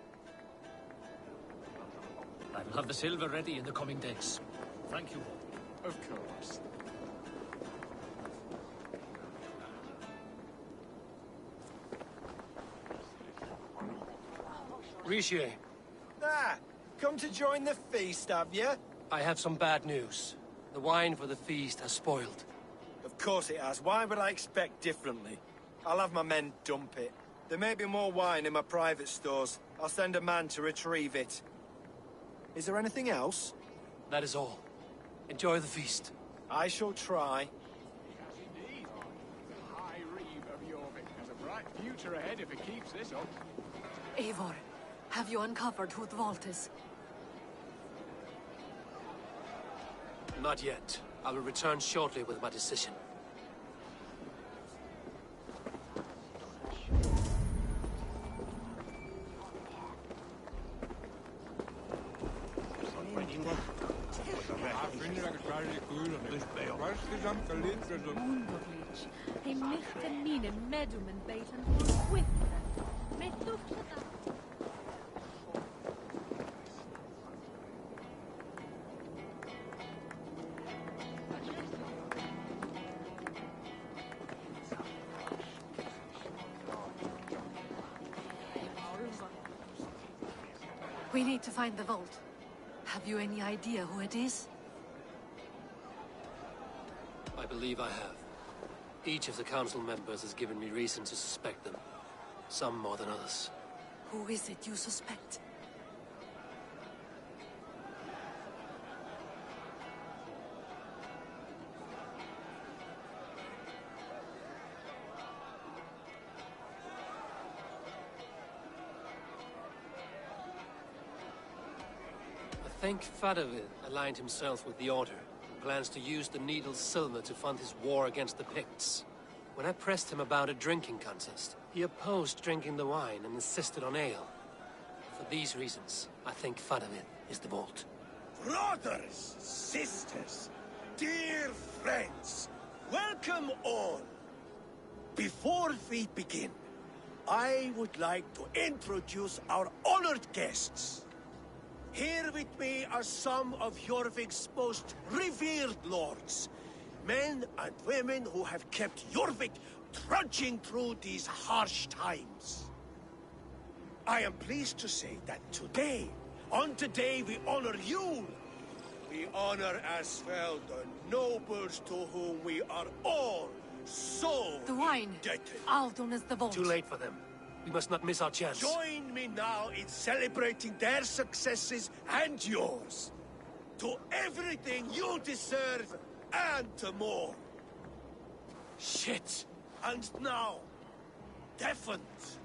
I will have the silver ready in the coming days. Thank you all.
Of course.
Rishi.
Ah, come to join the feast, have you?
I have some bad news. The wine for the feast has spoiled.
Of course it has. Why would I expect differently? I'll have my men dump it. There may be more wine in my private stores. I'll send a man to retrieve it. Is there anything else?
That is all. Enjoy the feast.
I shall try.
Indeed. The High Reeve of Jorvik has a bright future ahead if it keeps this up.
Eivor, have you uncovered who the Vault is?
Not yet. I will return shortly with my decision.
They möchten mine medumen beten with med
We need to find the Vault. Have you any idea who it is?
I believe I have. Each of the council members has given me reason to suspect them. Some more than others.
Who is it you suspect?
think Fadavid aligned himself with the Order, and plans to use the Needle's silver to fund his war against the Picts. When I pressed him about a drinking contest, he opposed drinking the wine and insisted on ale. For these reasons, I think Fadavid is the Vault.
Brothers, sisters, dear friends, welcome all. Before we begin, I would like to introduce our honored guests. Here with me are some of Jorvik's most revered lords. Men and women who have kept Jorvik trudging through these harsh times. I am pleased to say that today, on today we honor you. We honor as well the nobles to whom we are all so
The wine.
indebted.
Aldon is the Vault.
Too late for them. We must not miss our chance.
Join me now in celebrating their successes and yours. To everything you deserve and to more.
Shit!
And now, deafened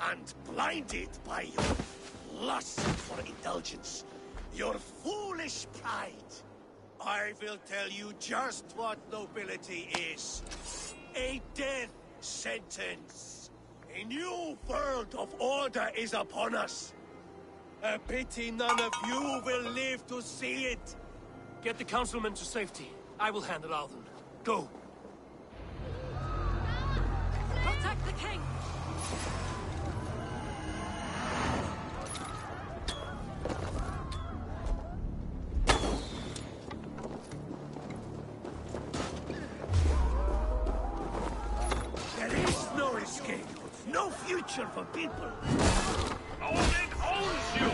and blinded by your lust for indulgence, your foolish pride, I will tell you just what nobility is. A death sentence. A new world of order is upon us. A pity none of you will live to see it.
Get the councilman to safety. I will handle Alden. Go!
Protect the king!
There is no escape, no future for people.
Odin owns you!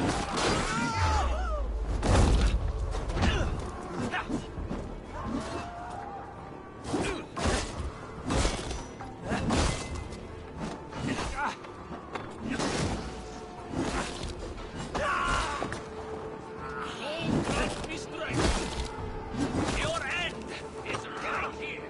Your end is right here.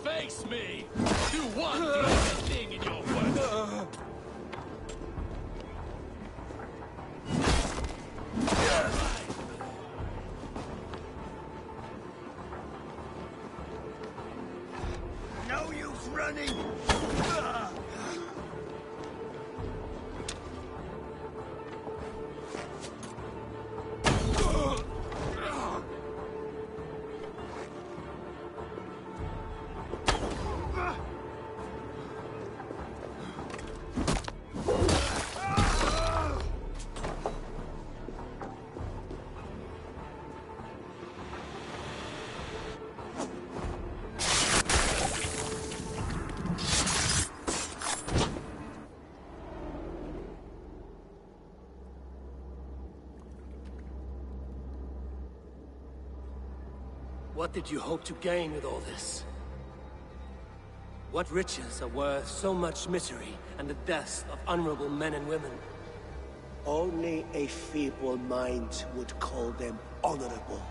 Face me! Do one throw thing in your work!
No use running!
What did you hope to gain with all this? What riches are worth so much misery and the deaths of honorable men and women?
Only a feeble mind would call them honorable.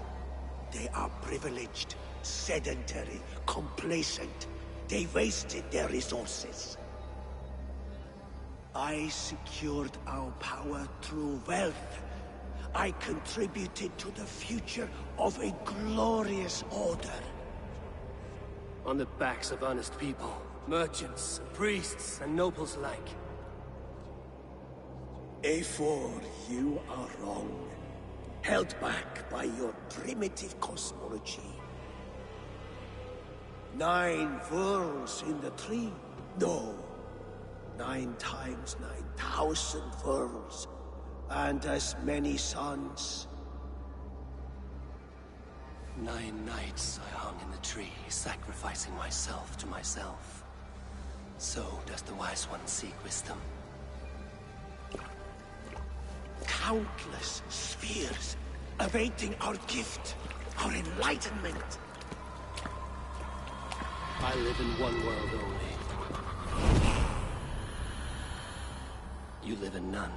They are privileged, sedentary, complacent. They wasted their resources. I secured our power through wealth. I contributed to the future of a glorious order.
On the backs of honest people, merchants, priests, and nobles alike.
A4, you are wrong. Held back by your primitive cosmology. 9 worlds in the tree? No. 9 times 9,000 worlds. And as many suns.
9 nights I hung in the tree, sacrificing myself to myself. So does the wise one seek wisdom.
Countless spheres awaiting our gift, our enlightenment.
I live in one world only. You live in none.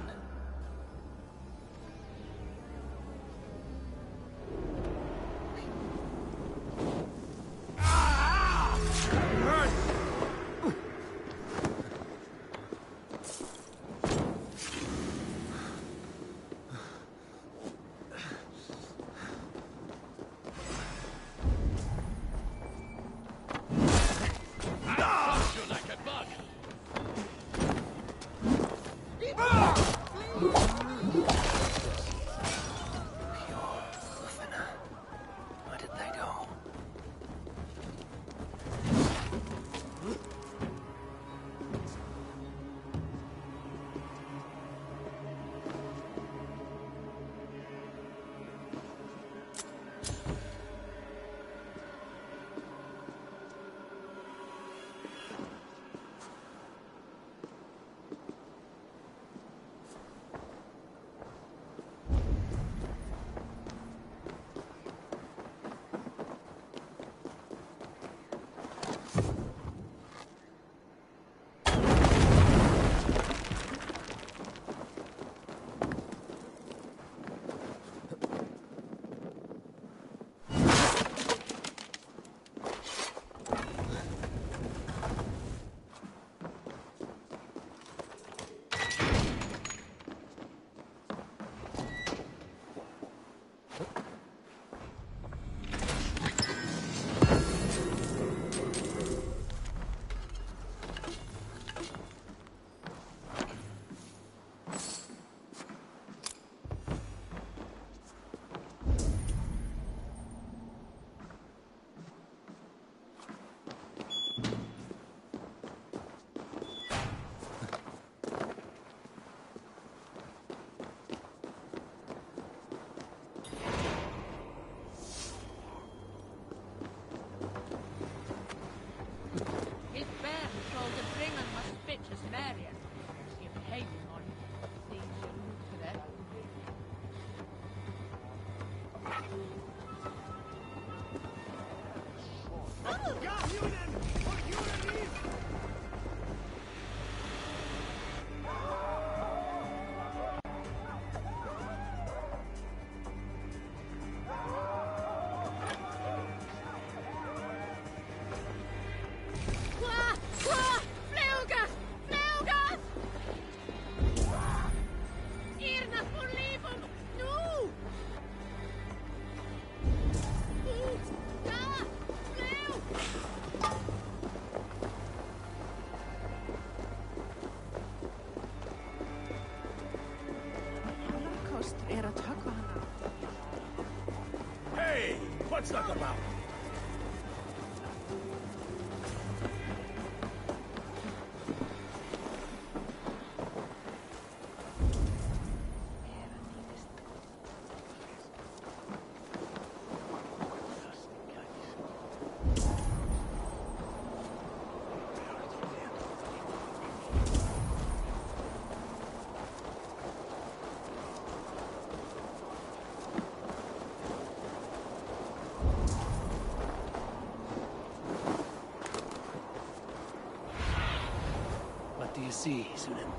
Hey, what's that about?
What do you see, Sunan?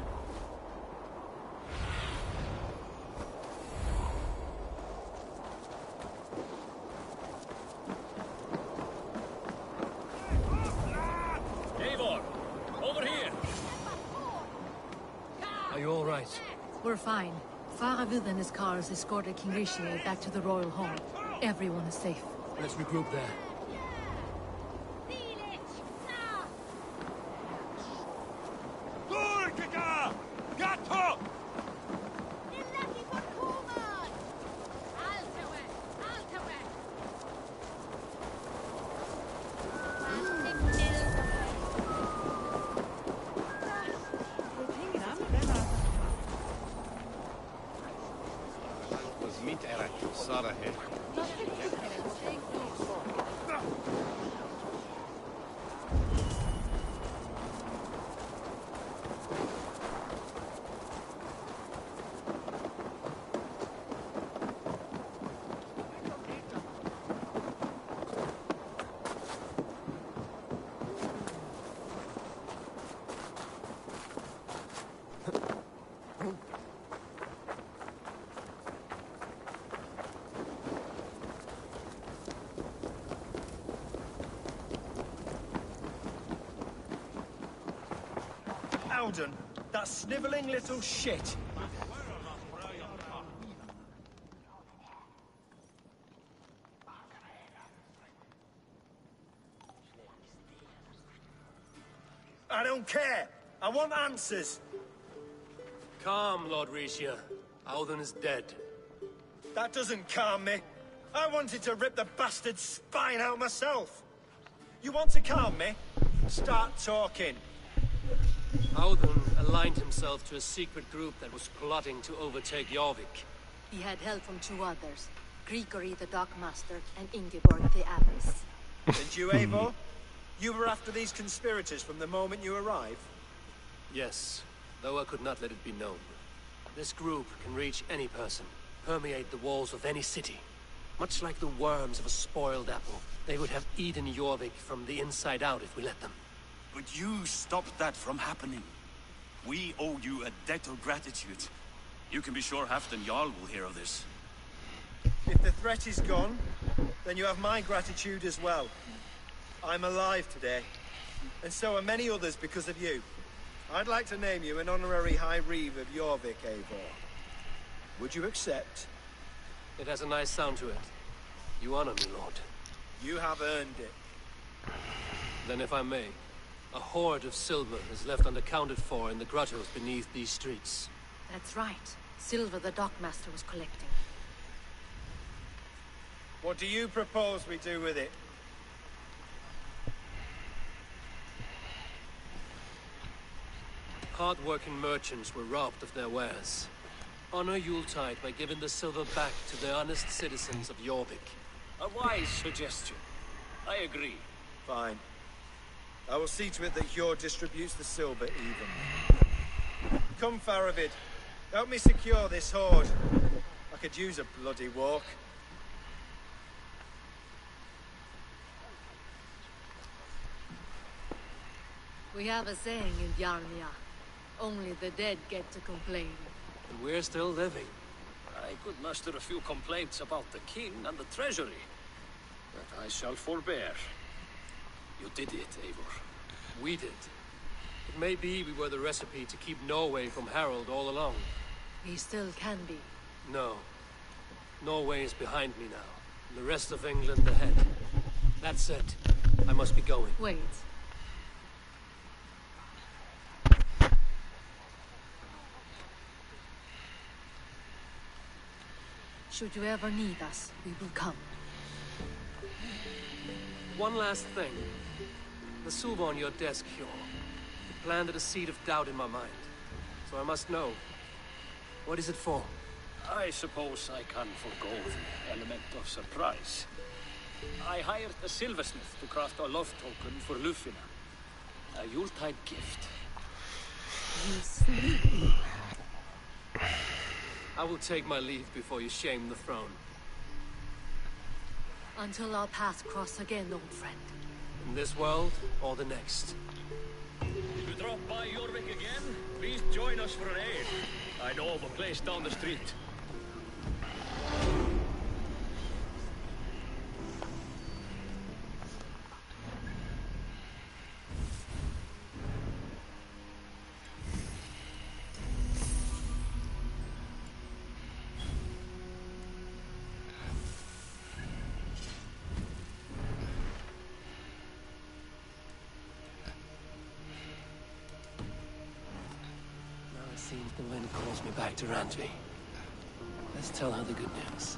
Eivor, over here!
Are you all right?
We're fine. Faravid and his cars escorted King Rishi back to the royal hall. Everyone is safe.
Let's regroup there.
Was mit er Sarah.
Howden, that snivelling little shit. I don't care. I want answers.
Calm, Lord Rishia. Howden is dead.
That doesn't calm me. I wanted to rip the bastard's spine out myself. You want to calm me? Start talking.
Howden aligned himself to a secret group that was plotting to overtake Jorvik.
He had help from two others, Grigory the Dockmaster and Ingeborg the Abbess.
And you, Eivor? You were after these conspirators from the moment you arrived?
Yes, though I could not let it be known. This group can reach any person, permeate the walls of any city. Much like the worms of a spoiled apple, they would have eaten Jorvik from the inside out if we let them.
But you stopped that from happening. We owe you a debt of gratitude. You can be sure Halfdan Jarl will hear of this.
If the threat is gone, then you have my gratitude as well. I'm alive today, and so are many others because of you. I'd like to name you an honorary High Reeve of Jorvik, Eivor. Would you accept?
It has a nice sound to it. You honor me, Lord.
You have earned it.
Then if I may, a hoard of silver is left unaccounted for in the grottos beneath these streets.
That's right. Silver the Dockmaster was collecting.
What do you propose we do with it?
Hard-working merchants were robbed of their wares. Honor Yuletide by giving the silver back to the honest citizens of Jorvik.
A wise suggestion. I agree.
Fine. I will see to it that Hjord distributes the silver even. Come, Faravid. Help me secure this hoard. I could use a bloody walk.
We have a saying in Bjarnia. Only the dead get to complain.
And we're still living.
I could muster a few complaints about the king and the treasury. But I shall forbear. You did it, Eivor.
We did. It may be we were the recipe to keep Norway from Harold all along.
We still can be.
No. Norway is behind me now. And the rest of England ahead. That said, I must be going.
Wait. Should you ever need us, we will come.
One last thing. The silver on your desk, Hjor. It planted a seed of doubt in my mind. So I must know. What is it for?
I suppose I can forgo the element of surprise. I hired a silversmith to craft a love token for Lufina. A Yuletide gift.
You sleep.
I will take my leave before you shame the throne.
Until our paths cross again, old friend.
In this world, or the next.
If you drop by Jorvik again, please join us for an aid. I know of a place down the street.
Seems the wind calls me back to Randvi. Let's tell her the good news.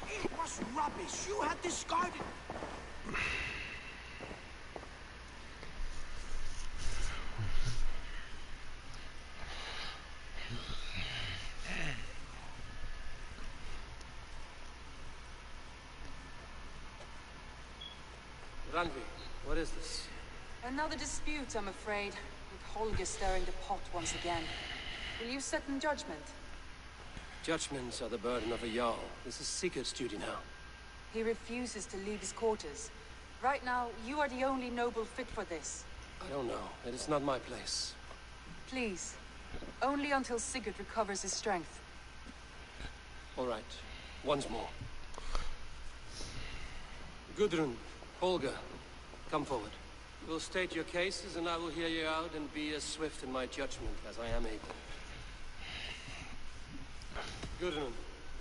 It was rubbish. You had discarded.
Randvi, what is this?
Another dispute, I'm afraid, with Holger stirring the pot once again. Will you sit in judgment?
Judgments are the burden of a Jarl. This is Sigurd's duty now.
He refuses to leave his quarters. Right now, you are the only noble fit for this.
I don't know. It is not my place.
Please. Only until Sigurd recovers his strength.
All right. Once more. Gudrun, Holger, come forward. You will state your cases, and I will hear you out and be as swift in my judgment as I am able. Gudrun,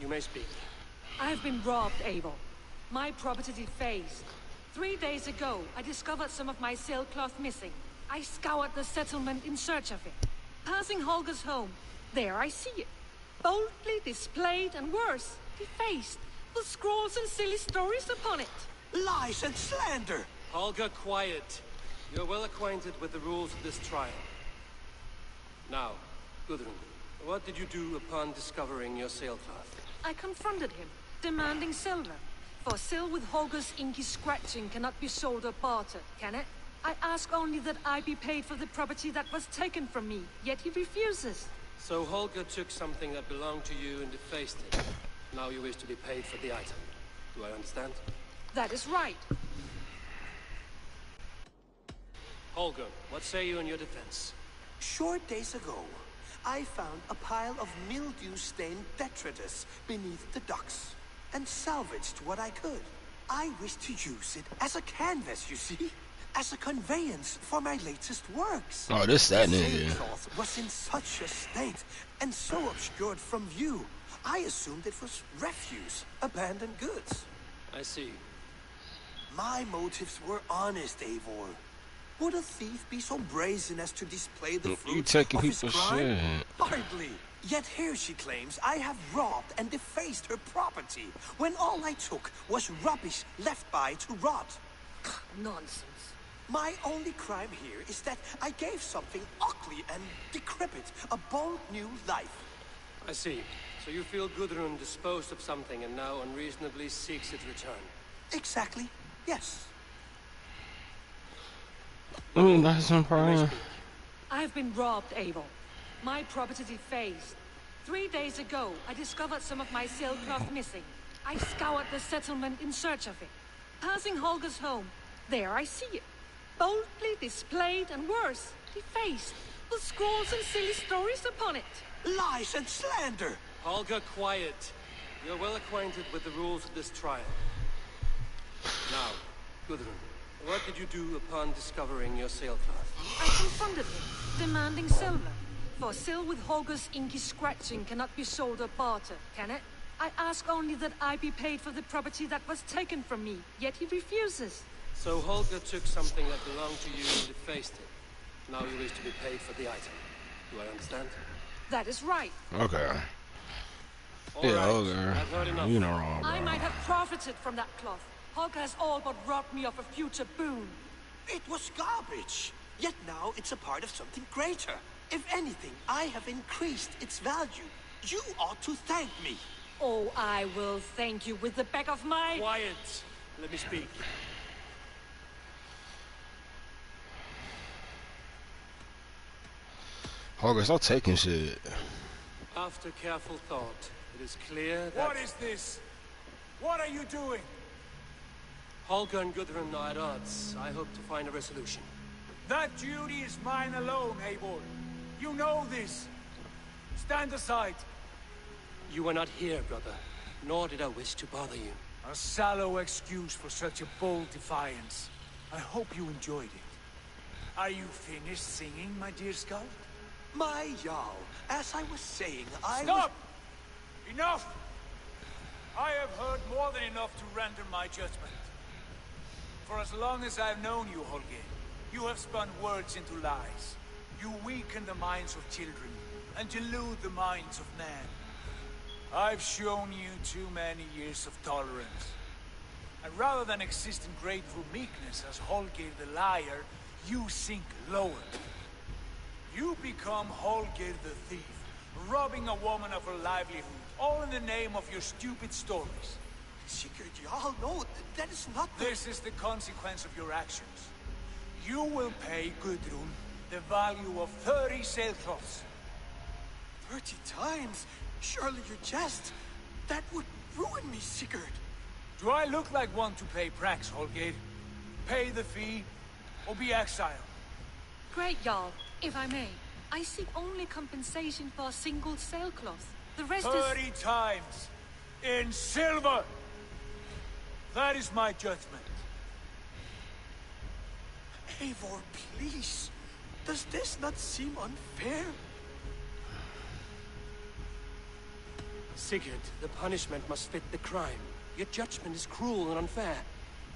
you may speak.
I've been robbed, Eivor. My property defaced. 3 days ago, I discovered some of my sailcloth missing. I scoured the settlement in search of it. Passing Holger's home, there I see it. Boldly displayed and worse, defaced, with scrawls and silly stories upon it.
Lies and slander!
Holger, quiet. You're well acquainted with the rules of this trial. Now, Gudrun, what did you do upon discovering your sailcloth?
I confronted him, demanding silver. For sil with Holger's inky scratching cannot be sold or bartered, can it? I ask only that I be paid for the property that was taken from me, yet he refuses.
So Holger took something that belonged to you and defaced it. Now you wish to be paid for the item. Do I understand?
That is right.
Holger, what say you in your defense?
Short days ago, I found a pile of mildew-stained detritus beneath the docks, and salvaged what I could. I wish to use it as a canvas, you see? As a conveyance for my latest works.
Oh, this that
The
nigga.
sailcloth was in such a state, and so obscured from view, I assumed it was refuse, abandoned goods.
I see.
My motives were honest, Eivor. Would a thief be so brazen as to display the
You
fruit
taking
of his
people's
crime?
shit.
Hardly. Yet here she claims I have robbed and defaced her property, when all I took was rubbish left by to rot.
Nonsense.
My only crime here is that I gave something ugly and decrepit a bold new life.
I see. So you feel Gudrun disposed of something and now unreasonably seeks its return.
Exactly. Yes.
I mean, that's some problem.
I've been robbed, Eivor. My property defaced. 3 days ago, I discovered some of my sailcloth missing. I scoured the settlement in search of it. Passing Holger's home, there I see it. Boldly displayed and worse, defaced, with scrawls and silly stories upon it.
Lies and slander!
Holger, quiet. You're well acquainted with the rules of this trial. Now, Gudrun, what did you do upon discovering your sailcloth?
I confronted him, demanding silver. For sil with Holger's inky scratching cannot be sold or bartered, can it? I ask only that I be paid for the property that was taken from me, yet he refuses.
So Holger took something that belonged to you and defaced it. Now you wish to be paid for the item. Do I understand?
That is right.
Okay.
All
Yeah,
right.
Holger.
I've heard enough.
You know wrong, bro.
I might have profited from that cloth. Holger has all but robbed me of a future boon.
It was garbage. Yet now it's a part of something greater. If anything, I have increased its value. You ought to thank me.
Oh, I will thank you with the back of my...
Quiet. Let me speak.
Holger, stop taking shit.
After careful thought, it is clear that...
What is this? What are you doing?
Holger and Gudrun are at odds. I hope to find a resolution.
That duty is mine alone, Eivor. You know this. Stand aside.
You were not here, brother. Nor did I wish to bother you.
A sallow excuse for such a bold defiance. I hope you enjoyed it. Are you finished singing, my dear Skald?
My Jarl, as I was saying,
Stop! Enough! I have heard more than enough to render my judgment. For as long as I've known you, Holger, you have spun words into lies. You weaken the minds of children, and delude the minds of men. I've shown you too many years of tolerance. And rather than exist in grateful meekness as Holger the liar, you sink lower. You become Holger the thief, robbing a woman of her livelihood, all in the name of your stupid stories.
Sigurd Jarl, no, that is not the...
This is the consequence of your actions. You will pay Gudrun the value of 30 sailcloths.
30 times? Surely you jest. That would ruin me, Sigurd.
Do I look like one to pay pranks, Holger? Pay the fee, or be exiled.
Great, Jarl. If I may, I seek only compensation for a single sailcloth. The rest is...
30 times! In silver! That is my judgment.
Eivor, please. Does this not seem unfair?
Sigurd, the punishment must fit the crime. Your judgment is cruel and unfair.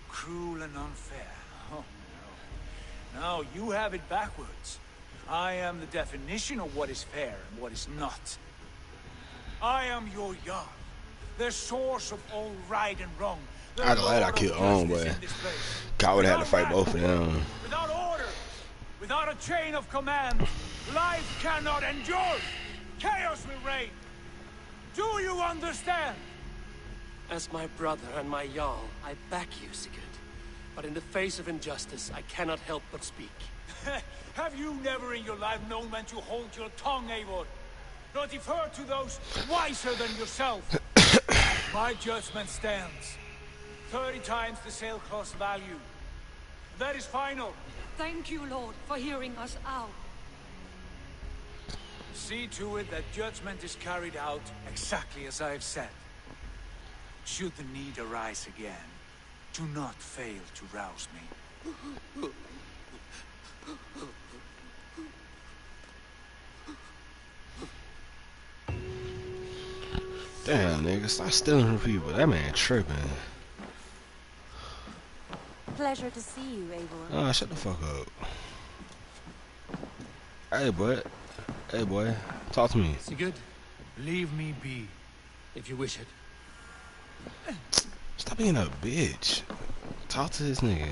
Cruel and unfair. Oh, no. No, you have it backwards. I am the definition of what is fair and what is not. I am your Jarl, the source of all right and wrong.
I'm glad I killed on, but God would have had to fight both of them.
Without order, without a chain of command, life cannot endure. Chaos will reign. Do you understand?
As my brother and my Jarl, I back you, Sigurd. But in the face of injustice, I cannot help but speak.
Have you never in your life known when to hold your tongue, Eivor? Nor defer to those wiser than yourself? My judgment stands. 30 times the sailcloth's value. That is final.
Thank you, Lord, for hearing us out.
See to it that judgment is carried out exactly as I have said. Should the need arise again, do not fail to rouse me.
Damn, nigga, stop stealing from people. That man tripping.
Pleasure to see you, Eivor.
Oh, shut the fuck up. Hey, boy. Hey, boy. Talk to me.
Sigurd,
leave me be.
If you wish it.
Stop being a bitch. Talk to this nigga.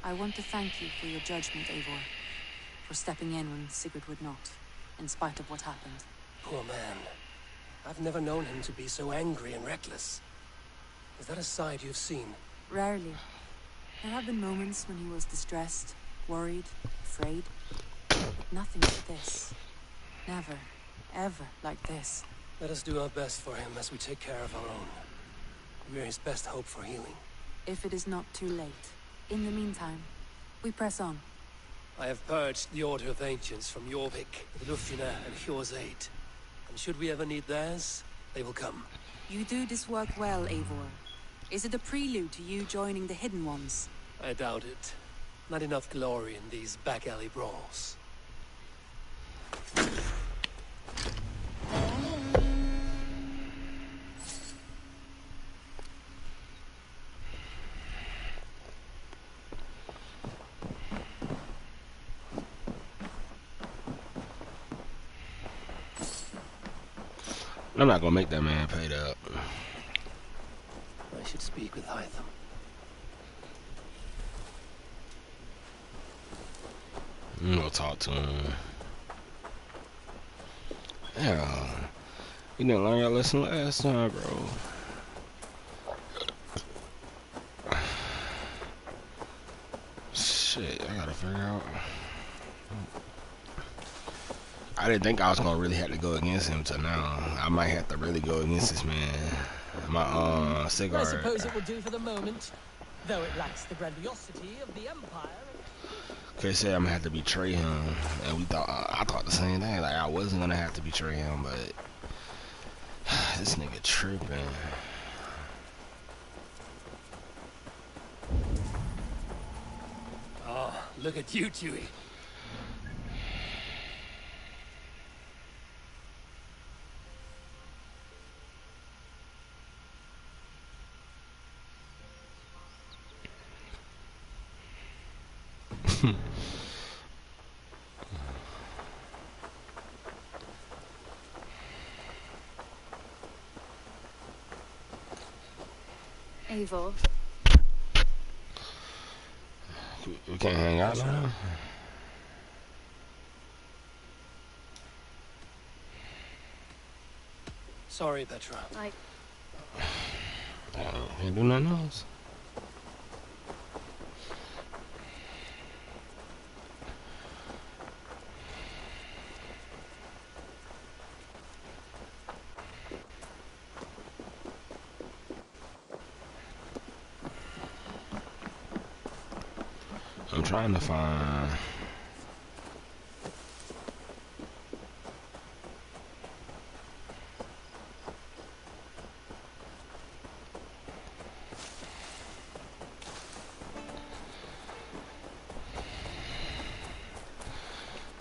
I want to thank you for your judgment, Eivor. For stepping in when Sigurd would not, in spite of what happened.
Poor man. I've never known him to be so angry and reckless. Is that a side you've seen?
Rarely. There have been moments when he was distressed, worried, afraid. But nothing like this. Never, ever like this.
Let us do our best for him as we take care of our own. We are his best hope for healing.
If it is not too late. In the meantime, we press on.
I have purged the Order of Ancients from Jorvik, Lufina, and Hjor's aid. And should we ever need theirs, they will come.
You do this work well, Eivor. Is it a prelude to you joining the Hidden Ones?
I doubt it. Not enough glory in these back-alley brawls.
I'm not gonna make that man pay up.
I should speak with Hytham.
I'm gonna talk to him. Yeah. You didn't learn your lesson last time, bro. Shit, I gotta figure out. I didn't think I was gonna really have to go against him till now. I might have to really go against this man. My cigar.
I suppose it will do for the moment, though it lacks the grandiosity of the Empire.
Chris said I'm gonna have to betray him, and we thought I thought the same thing. Like I wasn't gonna have to betray him, but this nigga tripping.
Oh, look at you, Chewie.
Eivor.
We can't hang out now.
Sorry, Petra.
I can't do nothing else. I'm trying to find.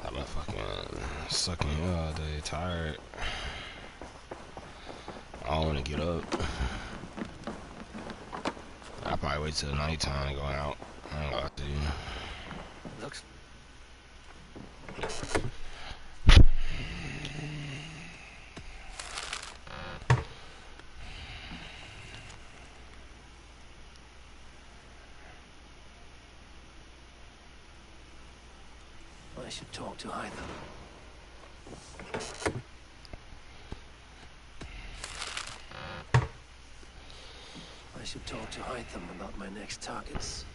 I've been fucking sucking here all day, tired. I don't want to get up. I'll probably wait till nighttime to go out. I ain't got to.
Looks. I should talk to Hytham. I should talk to Hytham about my next targets.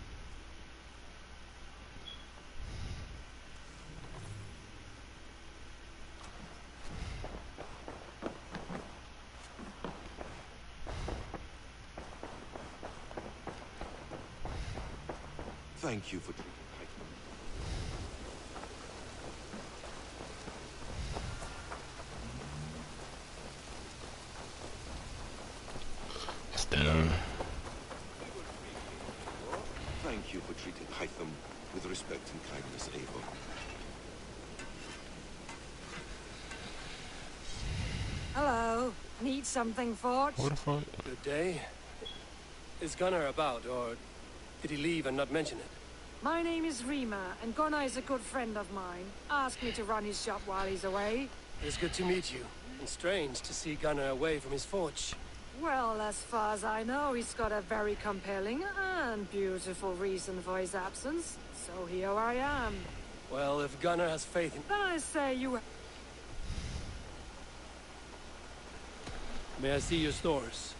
Thank you for... Thank you for treating Hytham with respect and kindness, Eivor.
Hello. Need something, Forge?
What the fuck?
Good day. Is Gunnar about, or did he leave and not mention it?
My name is Rima, and Gunnar is a good friend of mine. Asked me to run his shop while he's away.
It's good to meet you. And strange to see Gunnar away from his forge.
Well, as far as I know, he's got a very compelling and beautiful reason for his absence. So here I am.
Well, if Gunnar has faith in...
Then I say you...
May I see your stores?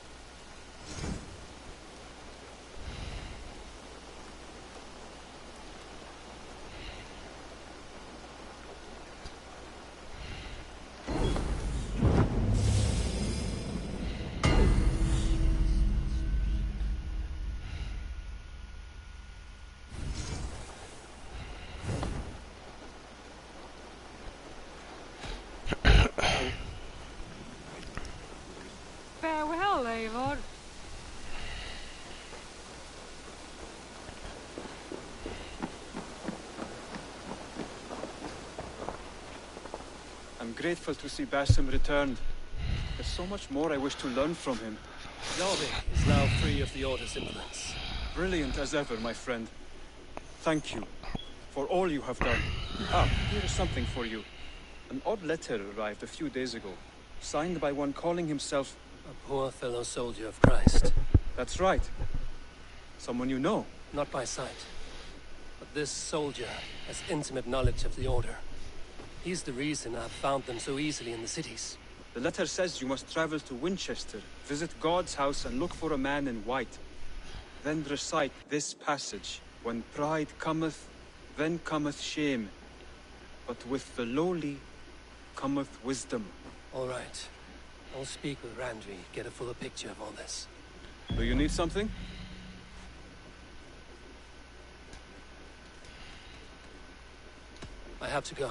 Farewell, Eivor.
I'm grateful to see Basim returned. There's so much more I wish to learn from him.
Jorvik is now free of the Order's influence.
Brilliant as ever, my friend. Thank you for all you have done. Ah, here is something for you. An odd letter arrived a few days ago, signed by one calling himself...
A poor fellow soldier of Christ.
That's right. Someone you know.
Not by sight. But this soldier has intimate knowledge of the Order. He's the reason I've found them so easily in the cities.
The letter says you must travel to Winchester, visit God's house and look for a man in white. Then recite this passage. When pride cometh, then cometh shame. But with the lowly cometh wisdom.
All right. I'll speak with Randri, get a fuller picture of all this.
Do you need something?
I have to go.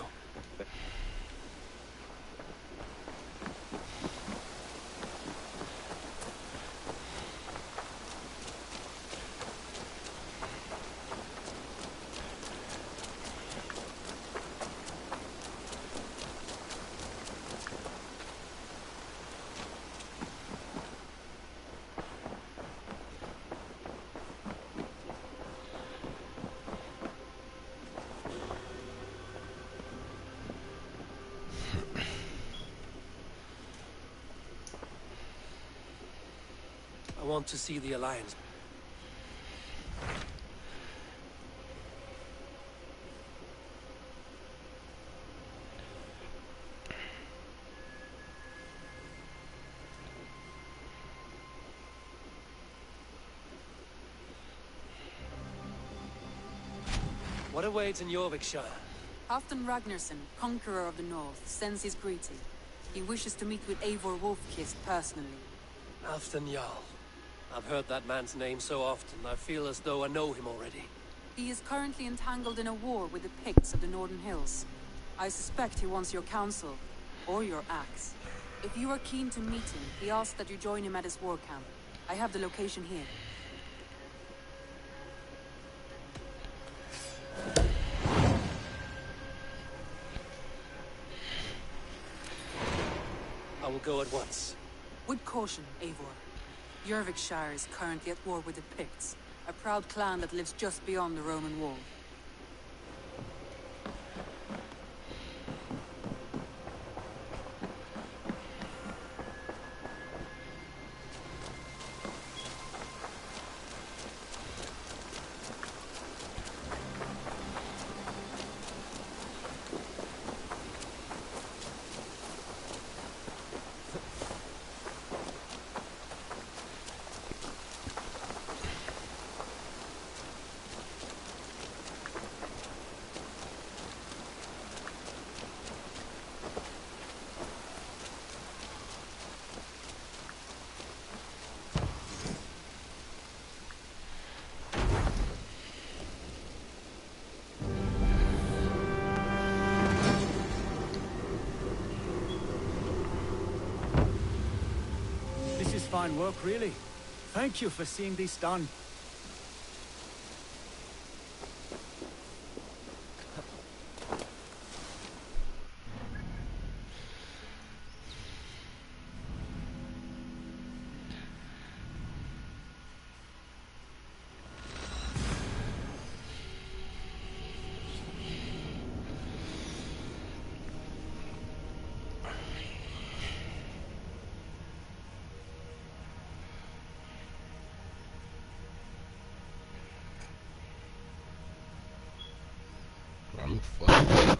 I want to see the Alliance. What awaits in Jorvikshire?
Halfdan Ragnarsson, conqueror of the north, sends his greeting. He wishes to meet with Eivor Wolfkist personally.
Halfdan Jarl. I've heard that man's name so often, I feel as though I know him already.
He is currently entangled in a war with the Picts of the Northern Hills. I suspect he wants your counsel, or your axe. If you are keen to meet him, he asks that you join him at his war camp. I have the location here.
I will go at once.
With caution, Eivor. Jorvikshire is currently at war with the Picts, a proud clan that lives just beyond the Roman wall.
Fine work, really. Thank you for seeing this done.
I'm fucked.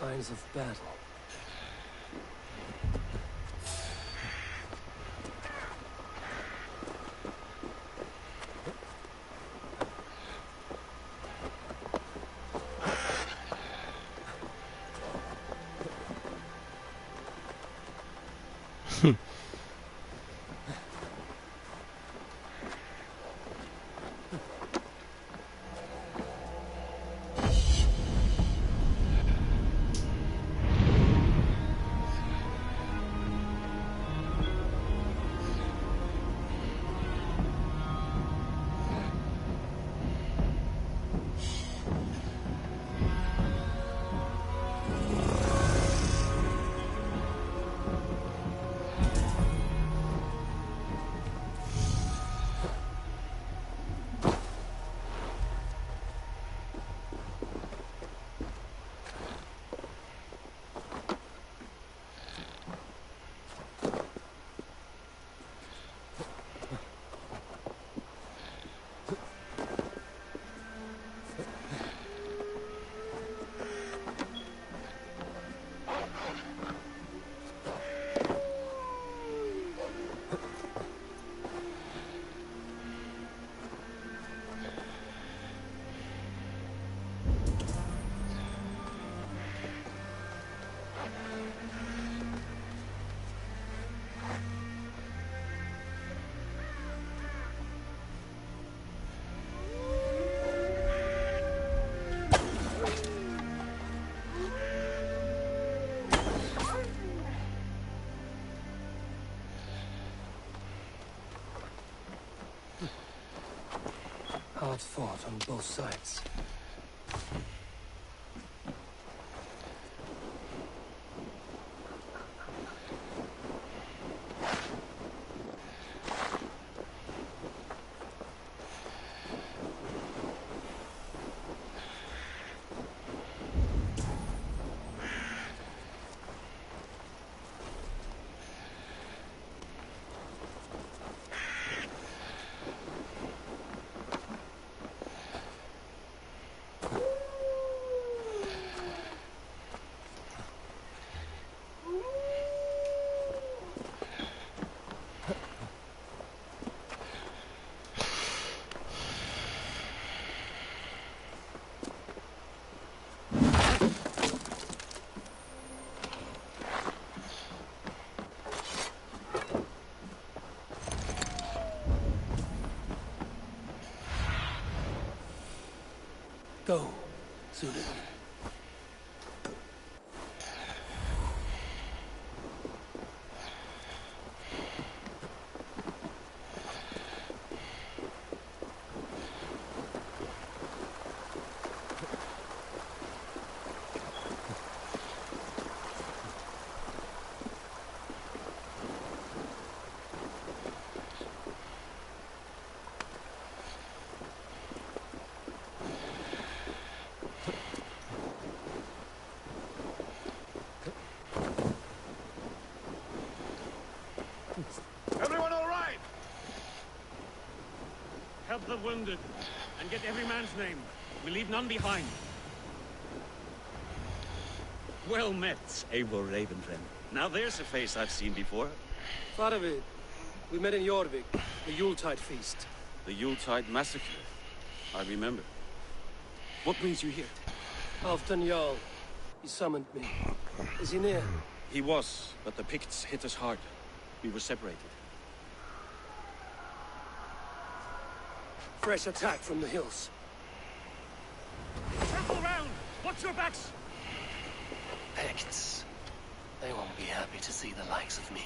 Signs of battle. Hard fought on both sides. Go, Zulu.
Everyone all right? Help the wounded, and get every man's name. We leave none behind. Well met, Eivor Ravenfriend. Now there's a face I've seen before.
Faravid, we met in Jorvik, the Yuletide feast.
The Yuletide massacre. I remember. What brings you here?
Alfton Jarl. He summoned me. Is he near?
He was, but the Picts hit us hard. We were separated.
Fresh attack from the hills.
Circle round! Watch your backs!
Picts. They won't be happy to see the likes of me.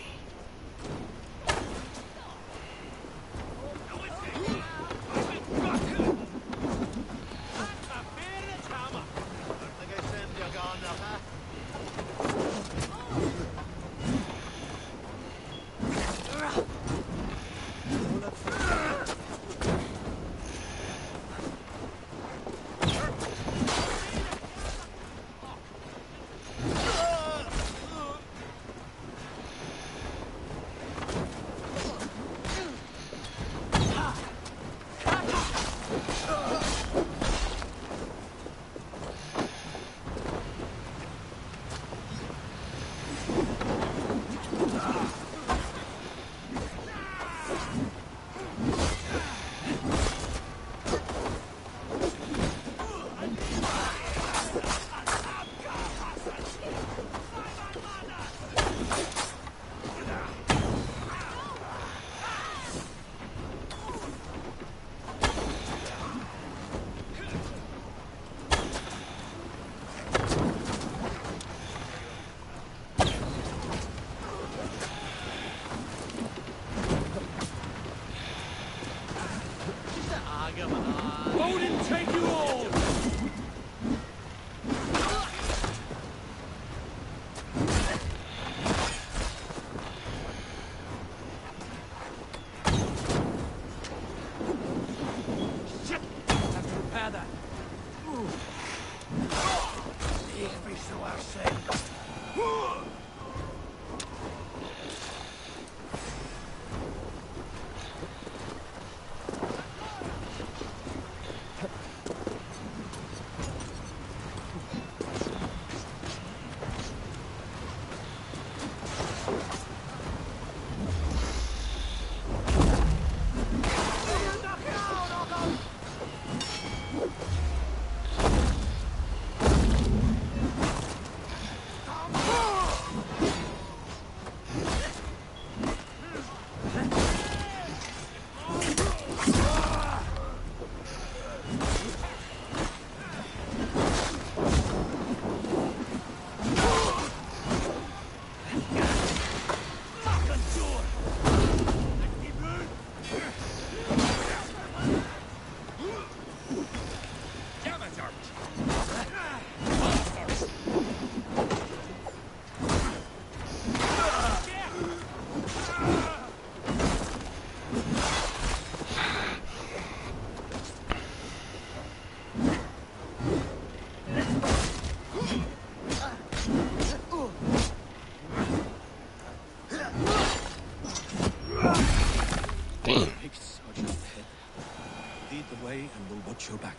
And we'll watch your back.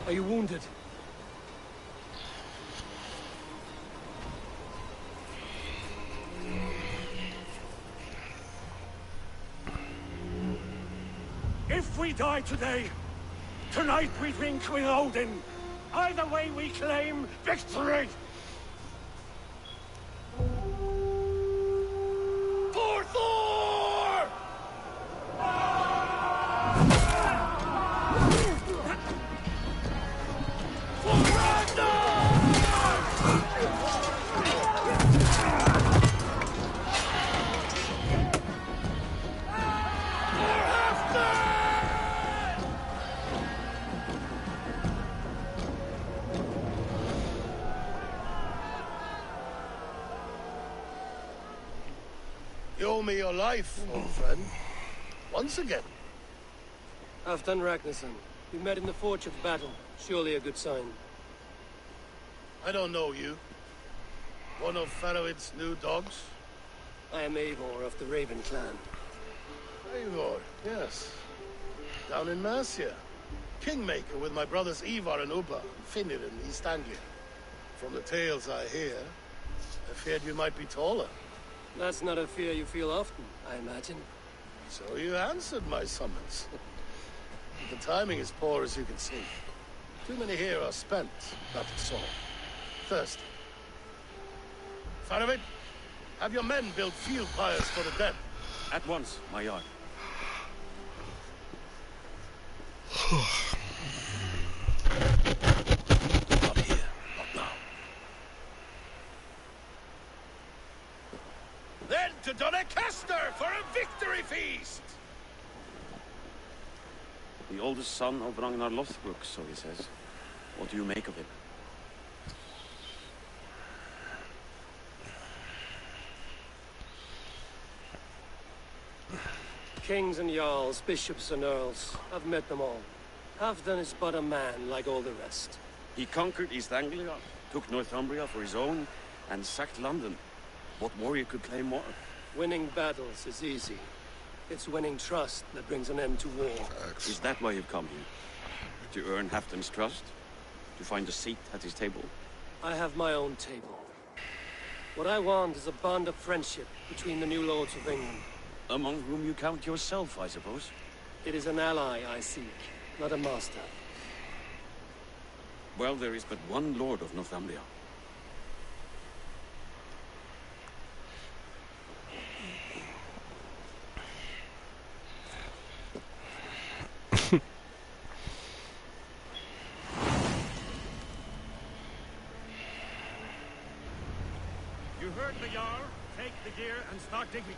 Are you wounded?
If we die today, tonight we drink with Odin. Either way we claim victory! For Thor! For
You owe me your life, old friend. Once again.
Halfdan Ragnarsson. We met in the Forge of Battle. Surely a good sign.
I don't know you. One of Faroid's new dogs?
I am Eivor of the Raven clan.
Eivor, yes. Down in Mercia. Kingmaker with my brothers Ivar and Ubba, Finnir in East Anglia. From the tales I hear, I feared you might be taller.
That's not a fear you feel often, I imagine.
So you answered my summons. The timing is poor, as you can see. Too many here are spent, that's all. Thirsty. Faroid, have your men build field pyres for the dead.
At once, my yard.
Not here, not now. Then to Doncaster for a victory feast!
The oldest son of Ragnar Lothbrok, so he says. What do you make of it?
Kings and jarls, bishops and earls. I've met them all. Halfdan is but a man like all the rest.
He conquered East Anglia, took Northumbria for his own, and sacked London. What warrior could claim more?
Winning battles is easy. It's winning trust that brings an end to war.
Is that why you've come here? To earn Halfdan's trust? To find a seat at his table?
I have my own table. What I want is a bond of friendship between the new lords of England.
Among whom you count yourself, I suppose?
It is an ally I seek, not a master.
Well, there is but one lord of Northumbria.
You heard the Jarl. Take the gear and start digging.